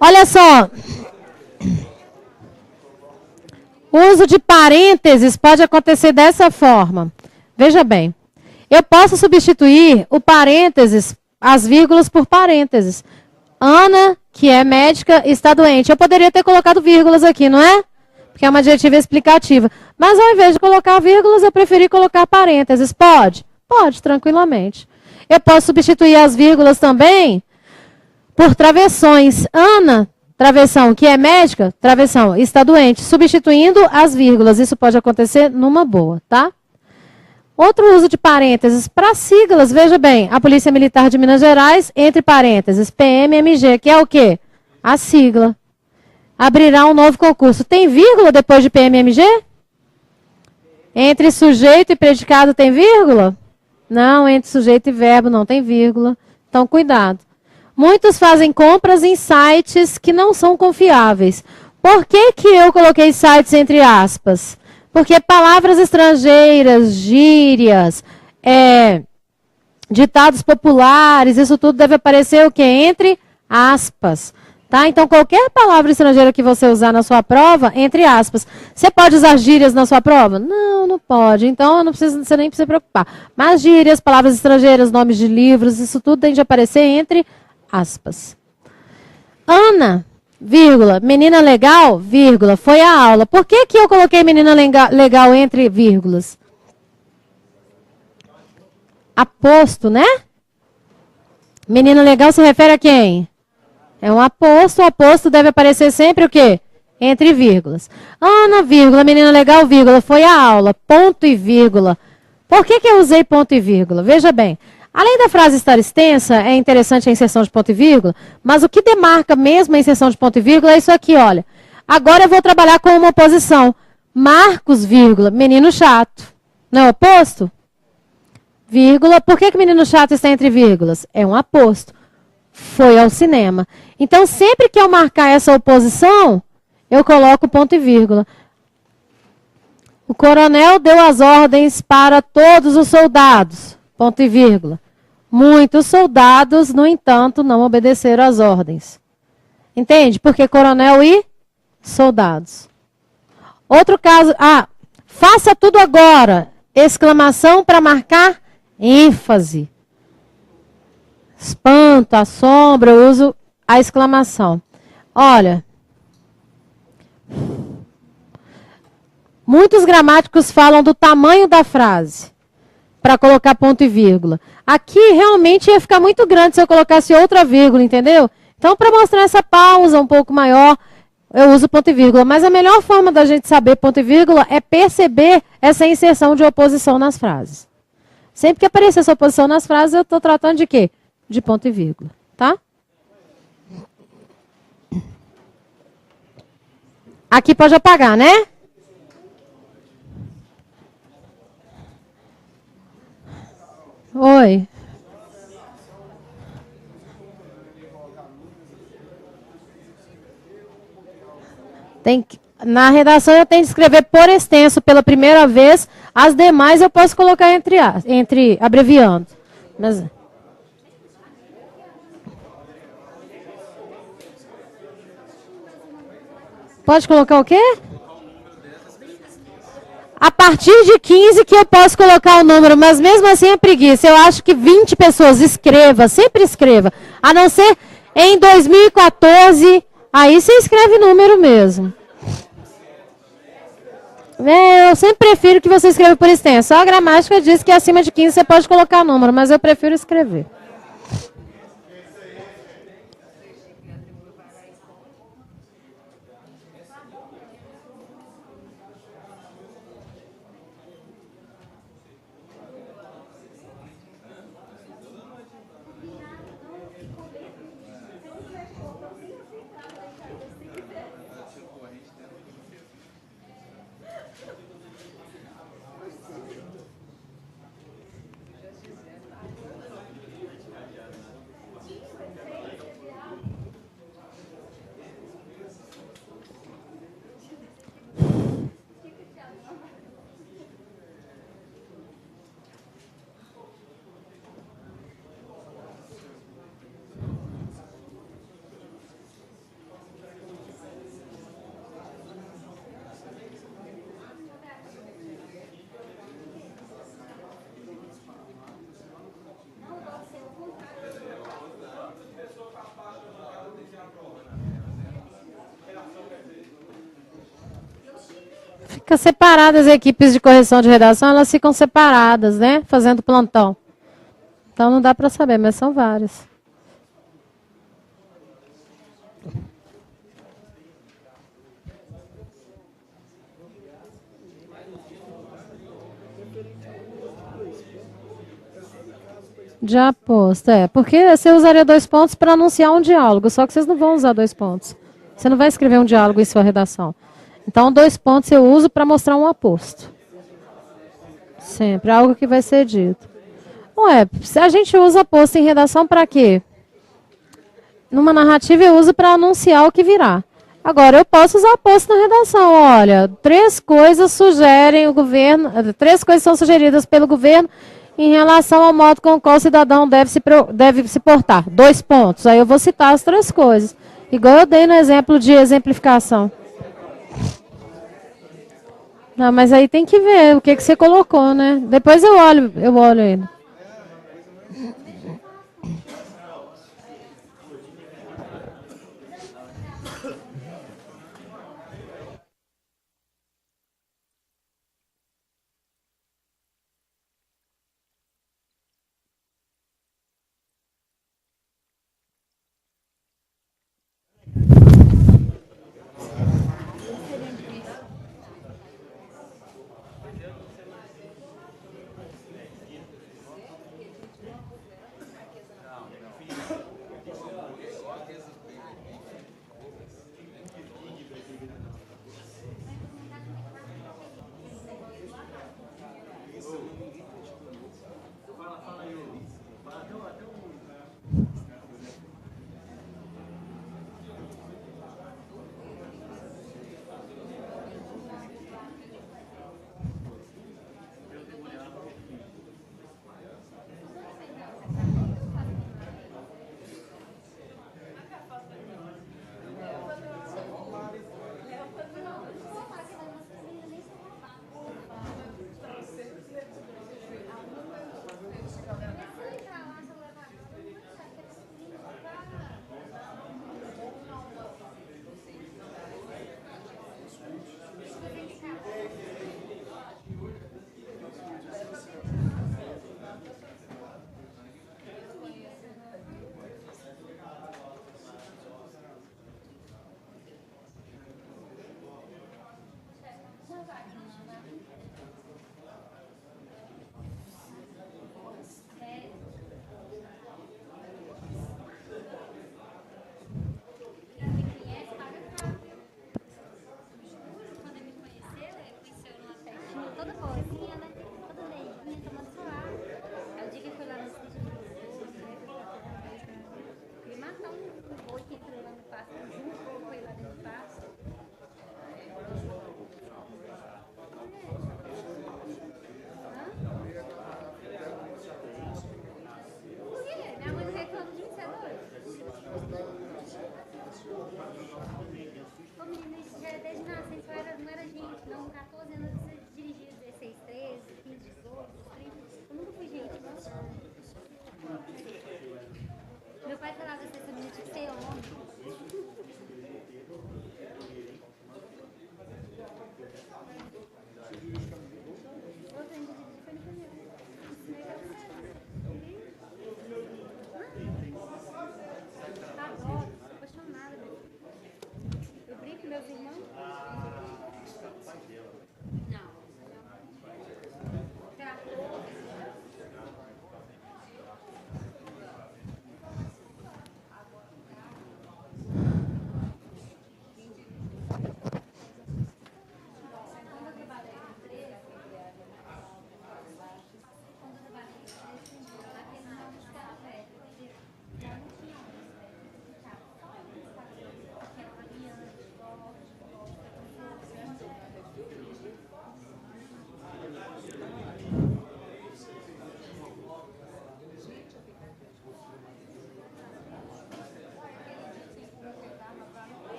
Speaker 1: Olha só. O uso de parênteses pode acontecer dessa forma. Veja bem. Eu posso substituir o parênteses, as vírgulas, por parênteses. Ana, que é médica, está doente. Eu poderia ter colocado vírgulas aqui, não é? Porque é uma adjetiva explicativa. Mas ao invés de colocar vírgulas, eu preferi colocar parênteses. Pode? Pode, tranquilamente. Eu posso substituir as vírgulas também por travessões. Ana, travessão, que é médica, travessão, está doente. Substituindo as vírgulas. Isso pode acontecer numa boa, tá? Outro uso de parênteses para siglas, veja bem, a Polícia Militar de Minas Gerais, entre parênteses, PMMG, que é o quê? A sigla. Abrirá um novo concurso. Tem vírgula depois de PMMG? Entre sujeito e predicado tem vírgula? Não, entre sujeito e verbo não tem vírgula. Então, cuidado. Muitos fazem compras em sites que não são confiáveis. Por que que eu coloquei sites entre aspas? Porque palavras estrangeiras, gírias, ditados populares, isso tudo deve aparecer o quê? Entre aspas. Tá? Então, qualquer palavra estrangeira que você usar na sua prova, entre aspas. Você pode usar gírias na sua prova? Não, não pode. Então, você nem precisa se preocupar. Mas gírias, palavras estrangeiras, nomes de livros, isso tudo tem de aparecer entre aspas. Ana, vírgula, menina legal, vírgula, foi a aula. Por que que eu coloquei menina legal entre vírgulas? Aposto, né? Menina legal se refere a quem? É um aposto. O aposto deve aparecer sempre o quê? Entre vírgulas. Ana, vírgula, menina legal, vírgula, foi a aula. Ponto e vírgula. Por que que eu usei ponto e vírgula? Veja bem. Além da frase estar extensa, é interessante a inserção de ponto e vírgula, mas o que demarca mesmo a inserção de ponto e vírgula é isso aqui, olha. Agora eu vou trabalhar com uma oposição. Marcos, vírgula, menino chato. Não é oposto? Vírgula. Por que que menino chato está entre vírgulas? É um aposto. Foi ao cinema. Então, sempre que eu marcar essa oposição, eu coloco ponto e vírgula. O coronel deu as ordens para todos os soldados. Ponto e vírgula. Muitos soldados, no entanto, não obedeceram às ordens. Entende? Porque coronel e soldados. Outro caso, faça tudo agora. Exclamação para marcar ênfase. Espanto, assombro, eu uso a exclamação. Olha, muitos gramáticos falam do tamanho da frase para colocar ponto e vírgula. Aqui realmente ia ficar muito grande se eu colocasse outra vírgula, entendeu? Então, para mostrar essa pausa um pouco maior, eu uso ponto e vírgula. Mas a melhor forma da gente saber ponto e vírgula é perceber essa inserção de oposição nas frases. Sempre que aparecer essa oposição nas frases, eu estou tratando de quê? De ponto e vírgula, tá? Aqui pode apagar, né? Oi. Na redação eu tenho que escrever por extenso pela primeira vez. As demais eu posso colocar entre abreviando. Mas... Pode colocar o quê? A partir de 15 que eu posso colocar o número, mas mesmo assim é preguiça. Eu acho que 20 pessoas, escreva, sempre escreva. A não ser em 2014, aí você escreve número mesmo. Eu sempre prefiro que você escreva por extenso. Só a gramática diz que acima de 15 você pode colocar número, mas eu prefiro escrever. Fica separadas as equipes de correção de redação, elas ficam separadas, né? Fazendo plantão. Então não dá para saber, mas são várias. De aposto, porque você usaria 2 pontos para anunciar um diálogo, só que vocês não vão usar 2 pontos. Você não vai escrever um diálogo em sua redação. Então, 2 pontos eu uso para mostrar um aposto. Sempre, algo que vai ser dito. Ué, se a gente usa aposto em redação para quê? Numa narrativa eu uso para anunciar o que virá. Agora, eu posso usar aposto na redação. Olha, 3 coisas sugerem o governo, 3 coisas são sugeridas pelo governo em relação ao modo com o qual o cidadão deve se portar. 2 pontos. Aí eu vou citar as 3 coisas. Igual eu dei no exemplo de exemplificação. Não, mas aí tem que ver o que você colocou, né? Depois eu olho ele.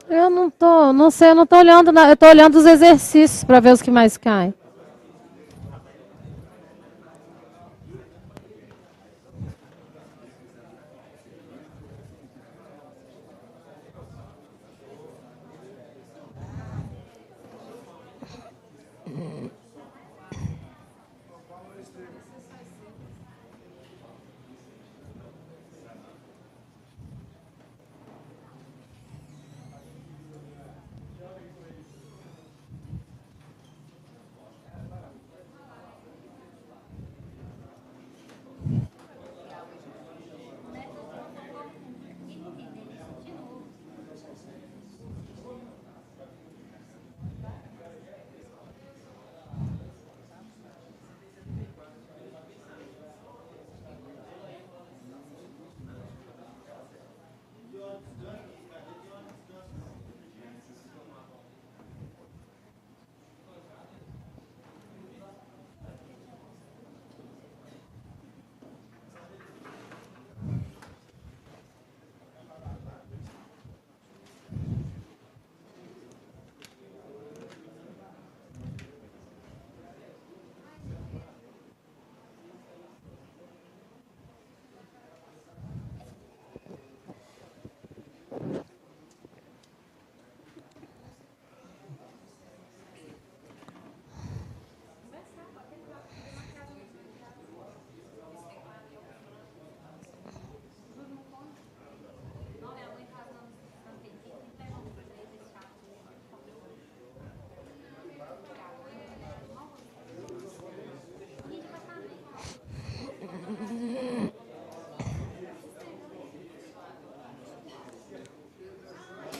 Speaker 1: Eu não sei, eu não estou olhando, eu estou olhando os exercícios para ver os que mais caem.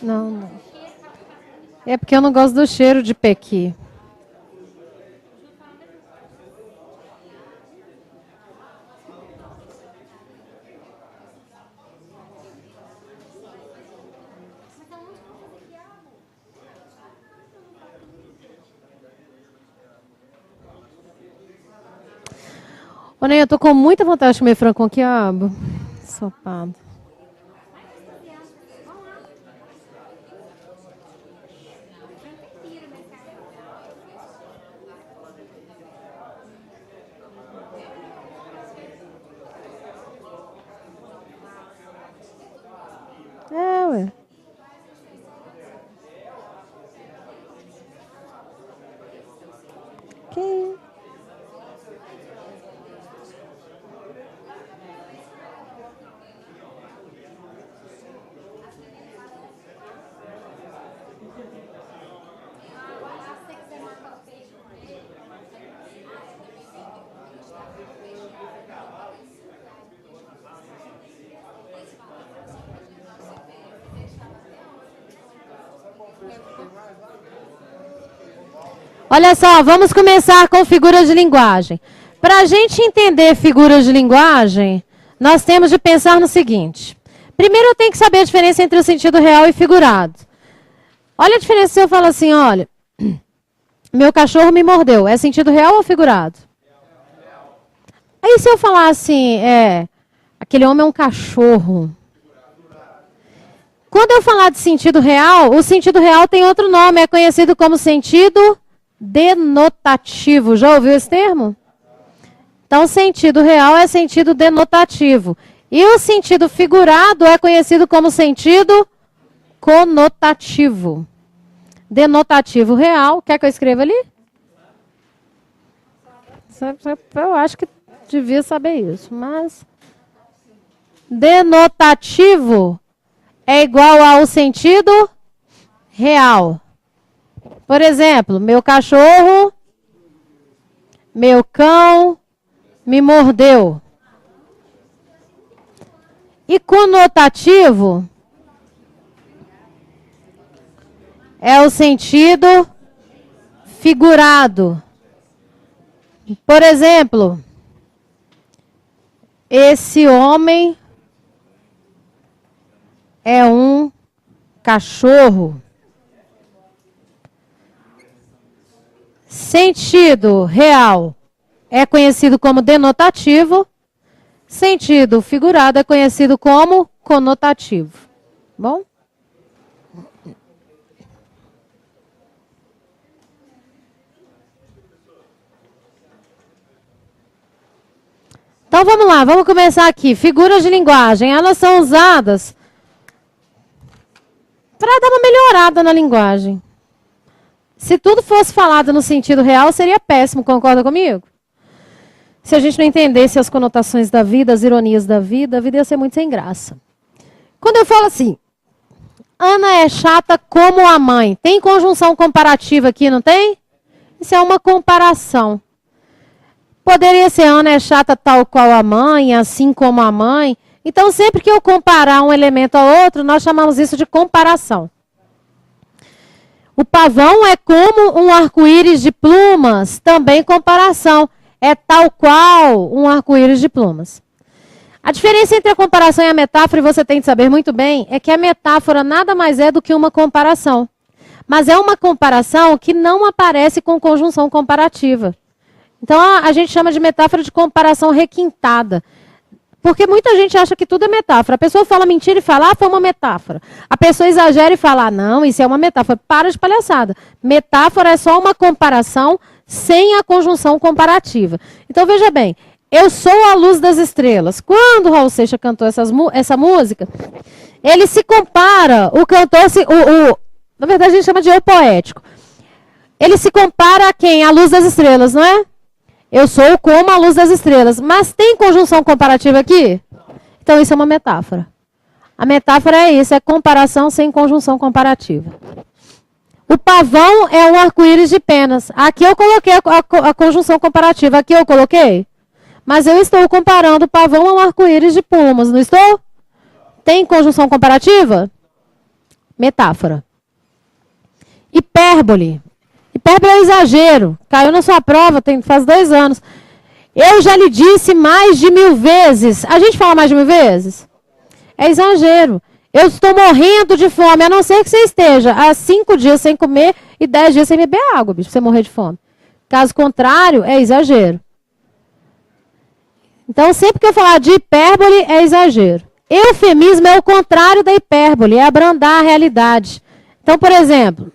Speaker 1: Não. É porque eu não gosto do cheiro de pequi. Ô, Ney, eu tô com muita vontade de comer frango com quiabo. Ensopado. É, ué. Que... Olha só, vamos começar com figuras de linguagem. Para a gente entender figuras de linguagem, nós temos de pensar no seguinte. Primeiro eu tenho que saber a diferença entre o sentido real e figurado. Olha a diferença se eu falo assim, olha, meu cachorro me mordeu. É sentido real ou figurado? Aí se eu falar assim, aquele homem é um cachorro. Quando eu falar de sentido real, o sentido real tem outro nome, é conhecido como sentido denotativo. Já ouviu esse termo? Então, sentido real é sentido denotativo. E o sentido figurado é conhecido como sentido conotativo. Denotativo real. Quer que eu escreva ali? Eu acho que devia saber isso, mas... Denotativo é igual ao sentido real. Por exemplo, meu cachorro, meu cão me mordeu. E conotativo é o sentido figurado. Por exemplo, esse homem é um cachorro. Sentido real é conhecido como denotativo. Sentido figurado é conhecido como conotativo. Bom? Então vamos lá, vamos começar aqui. Figuras de linguagem, elas são usadas para dar uma melhorada na linguagem. Se tudo fosse falado no sentido real, seria péssimo, concorda comigo? Se a gente não entendesse as conotações da vida, as ironias da vida, a vida ia ser muito sem graça. Quando eu falo assim, Ana é chata como a mãe, tem conjunção comparativa aqui, não tem? Isso é uma comparação. Poderia ser Ana é chata tal qual a mãe, assim como a mãe. Então, sempre que eu comparar um elemento ao outro, nós chamamos isso de comparação. O pavão é como um arco-íris de plumas, também comparação. É tal qual um arco-íris de plumas. A diferença entre a comparação e a metáfora, e você tem que saber muito bem, é que a metáfora nada mais é do que uma comparação. Mas é uma comparação que não aparece com conjunção comparativa. Então, a gente chama de metáfora de comparação requintada. Porque muita gente acha que tudo é metáfora. A pessoa fala mentira e fala, foi uma metáfora. A pessoa exagera e fala, não, isso é uma metáfora. Para de palhaçada. Metáfora é só uma comparação sem a conjunção comparativa. Então, veja bem, eu sou a luz das estrelas. Quando o Raul Seixas cantou essa música, ele se compara, o cantor, na verdade a gente chama de eu poético. Ele se compara a quem? A luz das estrelas, não é? Eu sou como a luz das estrelas. Mas tem conjunção comparativa aqui? Então isso é uma metáfora. A metáfora é isso, é comparação sem conjunção comparativa. O pavão é um arco-íris de penas. Aqui eu coloquei a conjunção comparativa. Aqui eu coloquei? Mas eu estou comparando o pavão a um arco-íris de plumas, não estou? Tem conjunção comparativa? Metáfora. Hipérbole. Hipérbole é exagero. Caiu na sua prova, faz 2 anos. Eu já lhe disse mais de 1000 vezes. A gente fala mais de 1000 vezes? É exagero. Eu estou morrendo de fome, a não ser que você esteja há 5 dias sem comer e 10 dias sem beber água, bicho, pra você morrer de fome. Caso contrário, é exagero. Então, sempre que eu falar de hipérbole, é exagero. Eufemismo é o contrário da hipérbole, é abrandar a realidade. Então, por exemplo,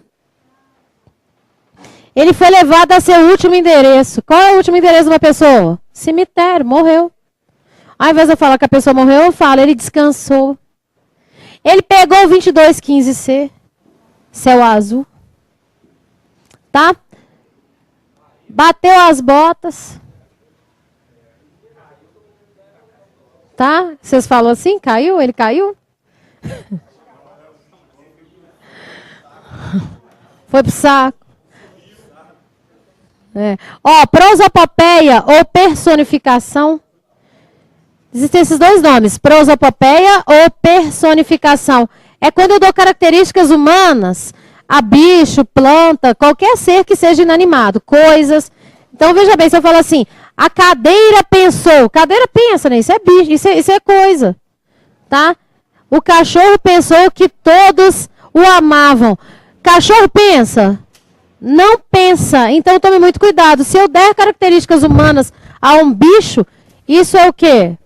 Speaker 1: ele foi levado a seu último endereço. Qual é o último endereço de uma pessoa? Cemitério, morreu. Ao invés de eu falar que a pessoa morreu, eu falo, ele descansou. Ele pegou o 2215C, céu azul. Tá? Bateu as botas. Tá? Vocês falam assim? Caiu? Ele caiu? Foi pro saco. Prosopopeia ou personificação. Existem esses 2 nomes, prosopopeia ou personificação. É quando eu dou características humanas a bicho, planta, qualquer ser que seja inanimado, coisas. Então, veja bem, se eu falo assim, a cadeira pensou. Cadeira pensa, né? Isso é bicho, isso é coisa. Tá? O cachorro pensou que todos o amavam. Cachorro pensa? Não pensa. Então, tome muito cuidado. Se eu der características humanas a um bicho, isso é o quê?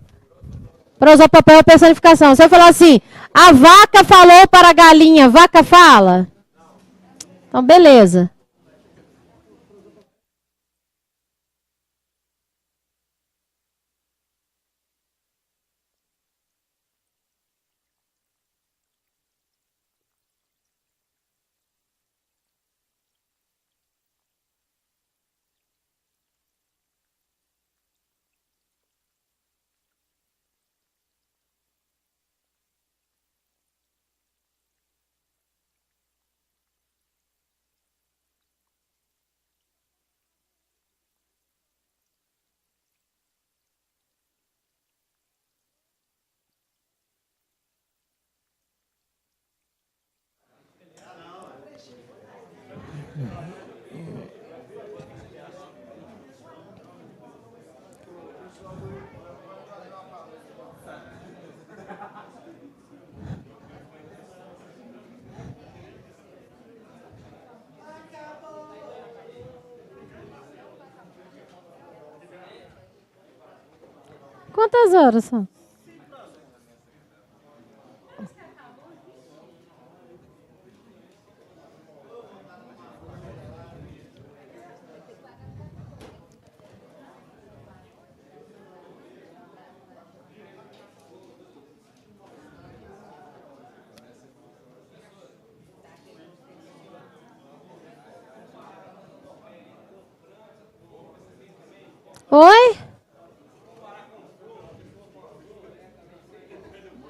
Speaker 1: Prosopopeia ou personificação. Se eu falar assim, a vaca falou para a galinha, vaca fala? Então, beleza. Quantas horas são? Oi?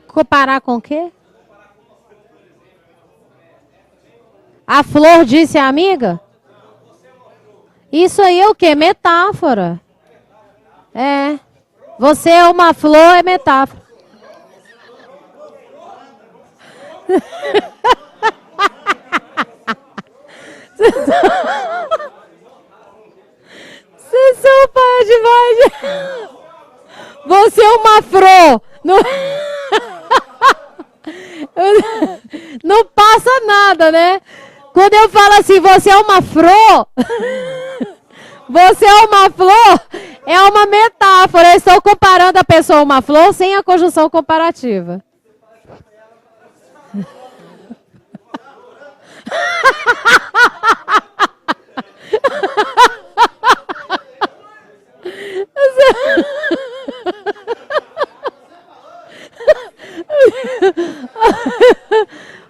Speaker 1: Comparar com o quê? A flor disse a amiga? Isso aí é o quê? Metáfora. É. Você é uma flor, é metáfora. Vocês são pai demais. Você é uma flor. Não passa nada, né? Quando eu falo assim, você é uma flor, você é uma flor, é uma metáfora. Eu estou comparando a pessoa a uma flor sem a conjunção comparativa.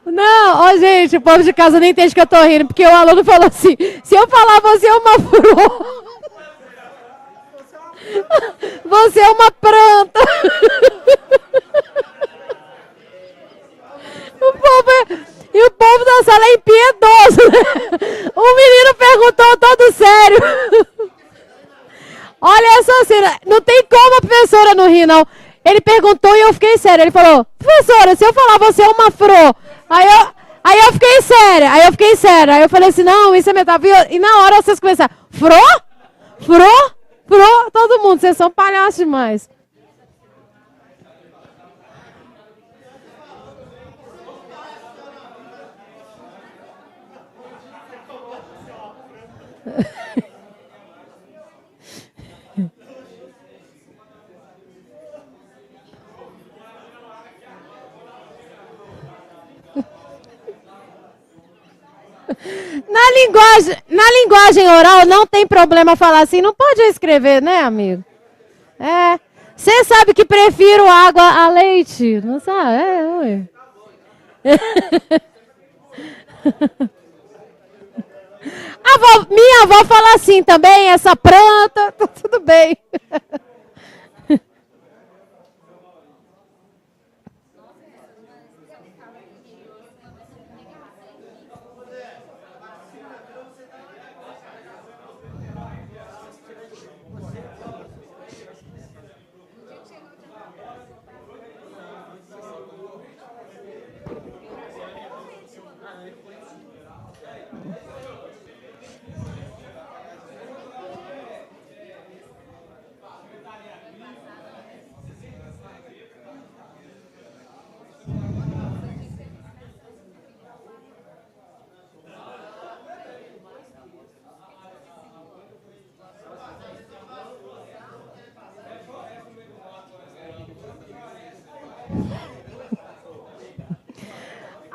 Speaker 1: Não, ó, gente, o povo de casa nem entende que eu tô rindo, porque o aluno falou assim, se eu falar você é uma flor, você é uma planta. E o povo da sala é impiedoso, né? O menino perguntou todo sério. Olha essa cena, não tem como a professora não rir, não. Ele perguntou e eu fiquei séria. Ele falou, professora, se eu falar você é uma flor. Aí eu fiquei séria. Aí eu falei assim, não, isso é metáfora. E na hora vocês começaram, flor? Flor? Flor? Todo mundo, vocês são palhaços demais. Na linguagem oral não tem problema falar assim, não pode escrever, né, amigo? É. Você sabe que prefiro água a leite, não sabe? Ué. Minha avó fala assim também, essa planta, tá tudo bem.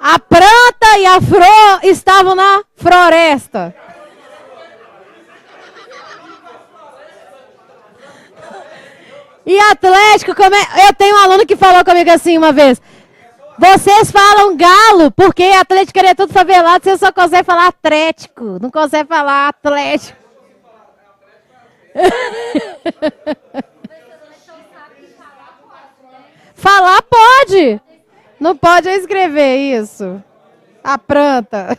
Speaker 1: A planta e a flor estavam na floresta. E Atlético, eu tenho um aluno que falou comigo assim uma vez. Vocês falam galo, porque Atlético é tudo favelado, você só consegue falar Atlético, não consegue falar Atlético. Falar pode. Não pode escrever isso. A planta.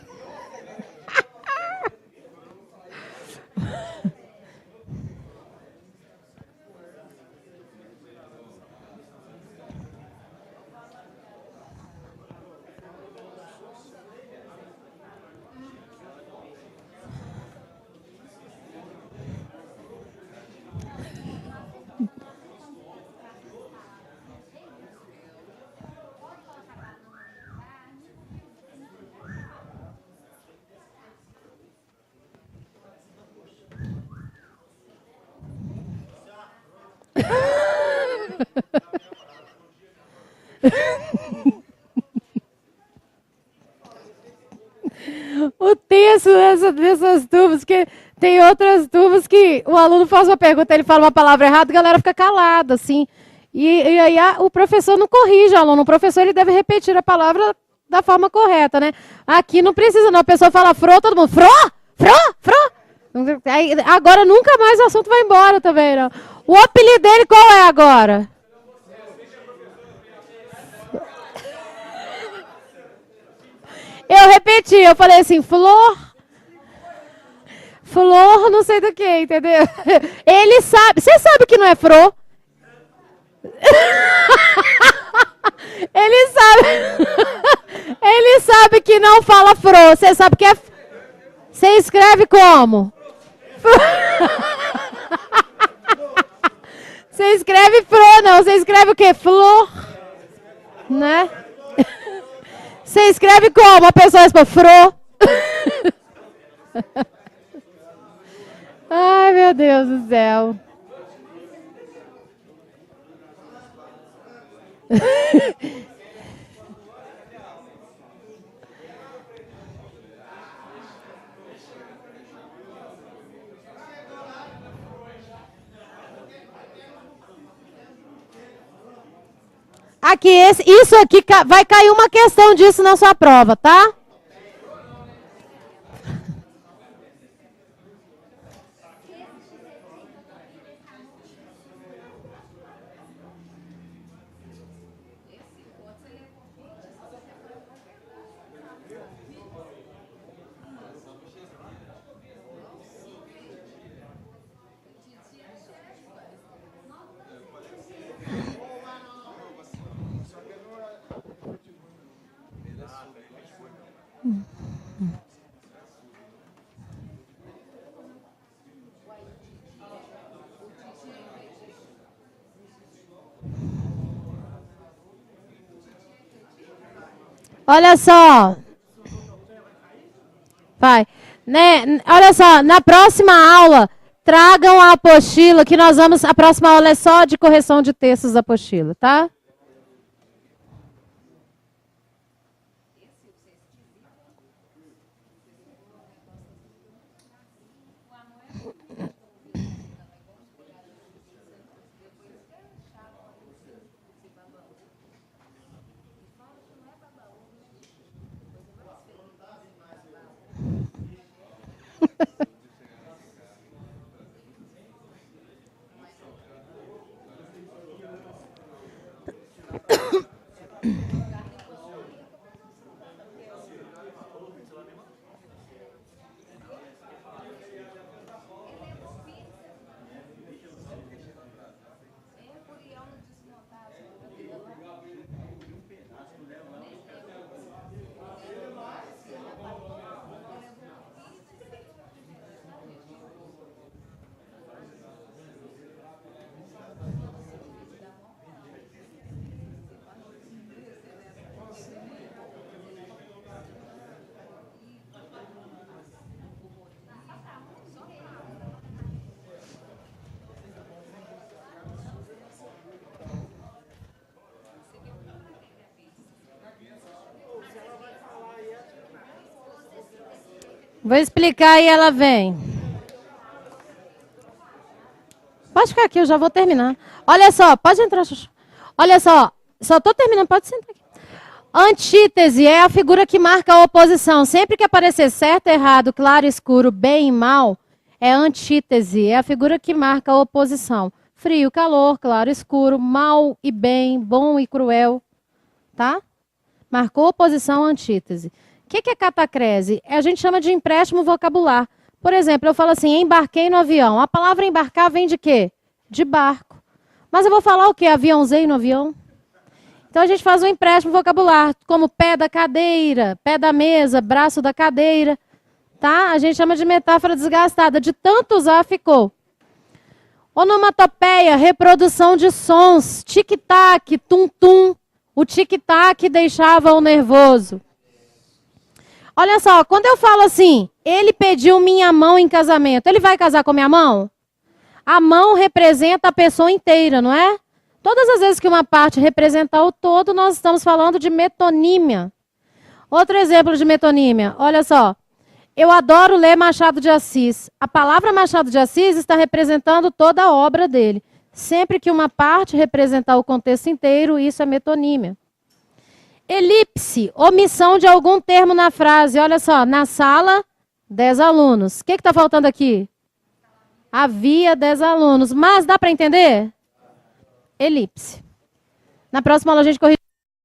Speaker 1: O texto dessas turmas, que tem outras turmas que o aluno faz uma pergunta, ele fala uma palavra errada, a galera fica calada, assim. E aí o professor não corrige o aluno, o professor ele deve repetir a palavra da forma correta, né? Aqui não precisa não, a pessoa fala fro, todo mundo, fro, fro, fro. Agora nunca mais o assunto vai embora também, não. O apelido dele qual é agora? Eu repeti, eu falei assim, Flor não sei do que, entendeu? Ele sabe, você sabe que não é Fro? Ele sabe que não fala Fro, você sabe que é... Você escreve como? Você escreve Fro, não, você escreve o quê? Flor, né? Você escreve como? A pessoa responde Fro. Ai, meu Deus do céu. Aqui, isso aqui vai cair uma questão disso na sua prova, tá? Olha só. Vai. Né? Olha só, na próxima aula, tragam a apostila, que nós vamos... A próxima aula é só de correção de textos da apostila, tá? Vou explicar e ela vem. Pode ficar aqui, eu já vou terminar. Olha só, pode entrar, Chuchu. Olha só estou terminando, pode sentar aqui. Antítese é a figura que marca a oposição. Sempre que aparecer certo, errado, claro, escuro, bem e mal, é antítese. É a figura que marca a oposição. Frio, calor, claro, escuro, mal e bem, bom e cruel. Tá? Marcou oposição, antítese. O que é catacrese? A gente chama de empréstimo vocabular. Por exemplo, eu falo assim, embarquei no avião. A palavra embarcar vem de quê? De barco. Mas eu vou falar o quê? Aviãozei no avião? Então a gente faz um empréstimo vocabular, como pé da cadeira, pé da mesa, braço da cadeira. Tá? A gente chama de metáfora desgastada. De tanto usar, ficou. Onomatopeia, reprodução de sons. Tic-tac, tum-tum. O tic-tac deixava o nervoso. Olha só, quando eu falo assim, ele pediu minha mão em casamento, ele vai casar com minha mão? A mão representa a pessoa inteira, não é? Todas as vezes que uma parte representa o todo, nós estamos falando de metonímia. Outro exemplo de metonímia, olha só. Eu adoro ler Machado de Assis. A palavra Machado de Assis está representando toda a obra dele. Sempre que uma parte representar o contexto inteiro, isso é metonímia. Elipse, omissão de algum termo na frase. Olha só, na sala 10 alunos. O que está faltando aqui? Havia 10 alunos. Mas dá para entender? Elipse. Na próxima aula a gente corrige.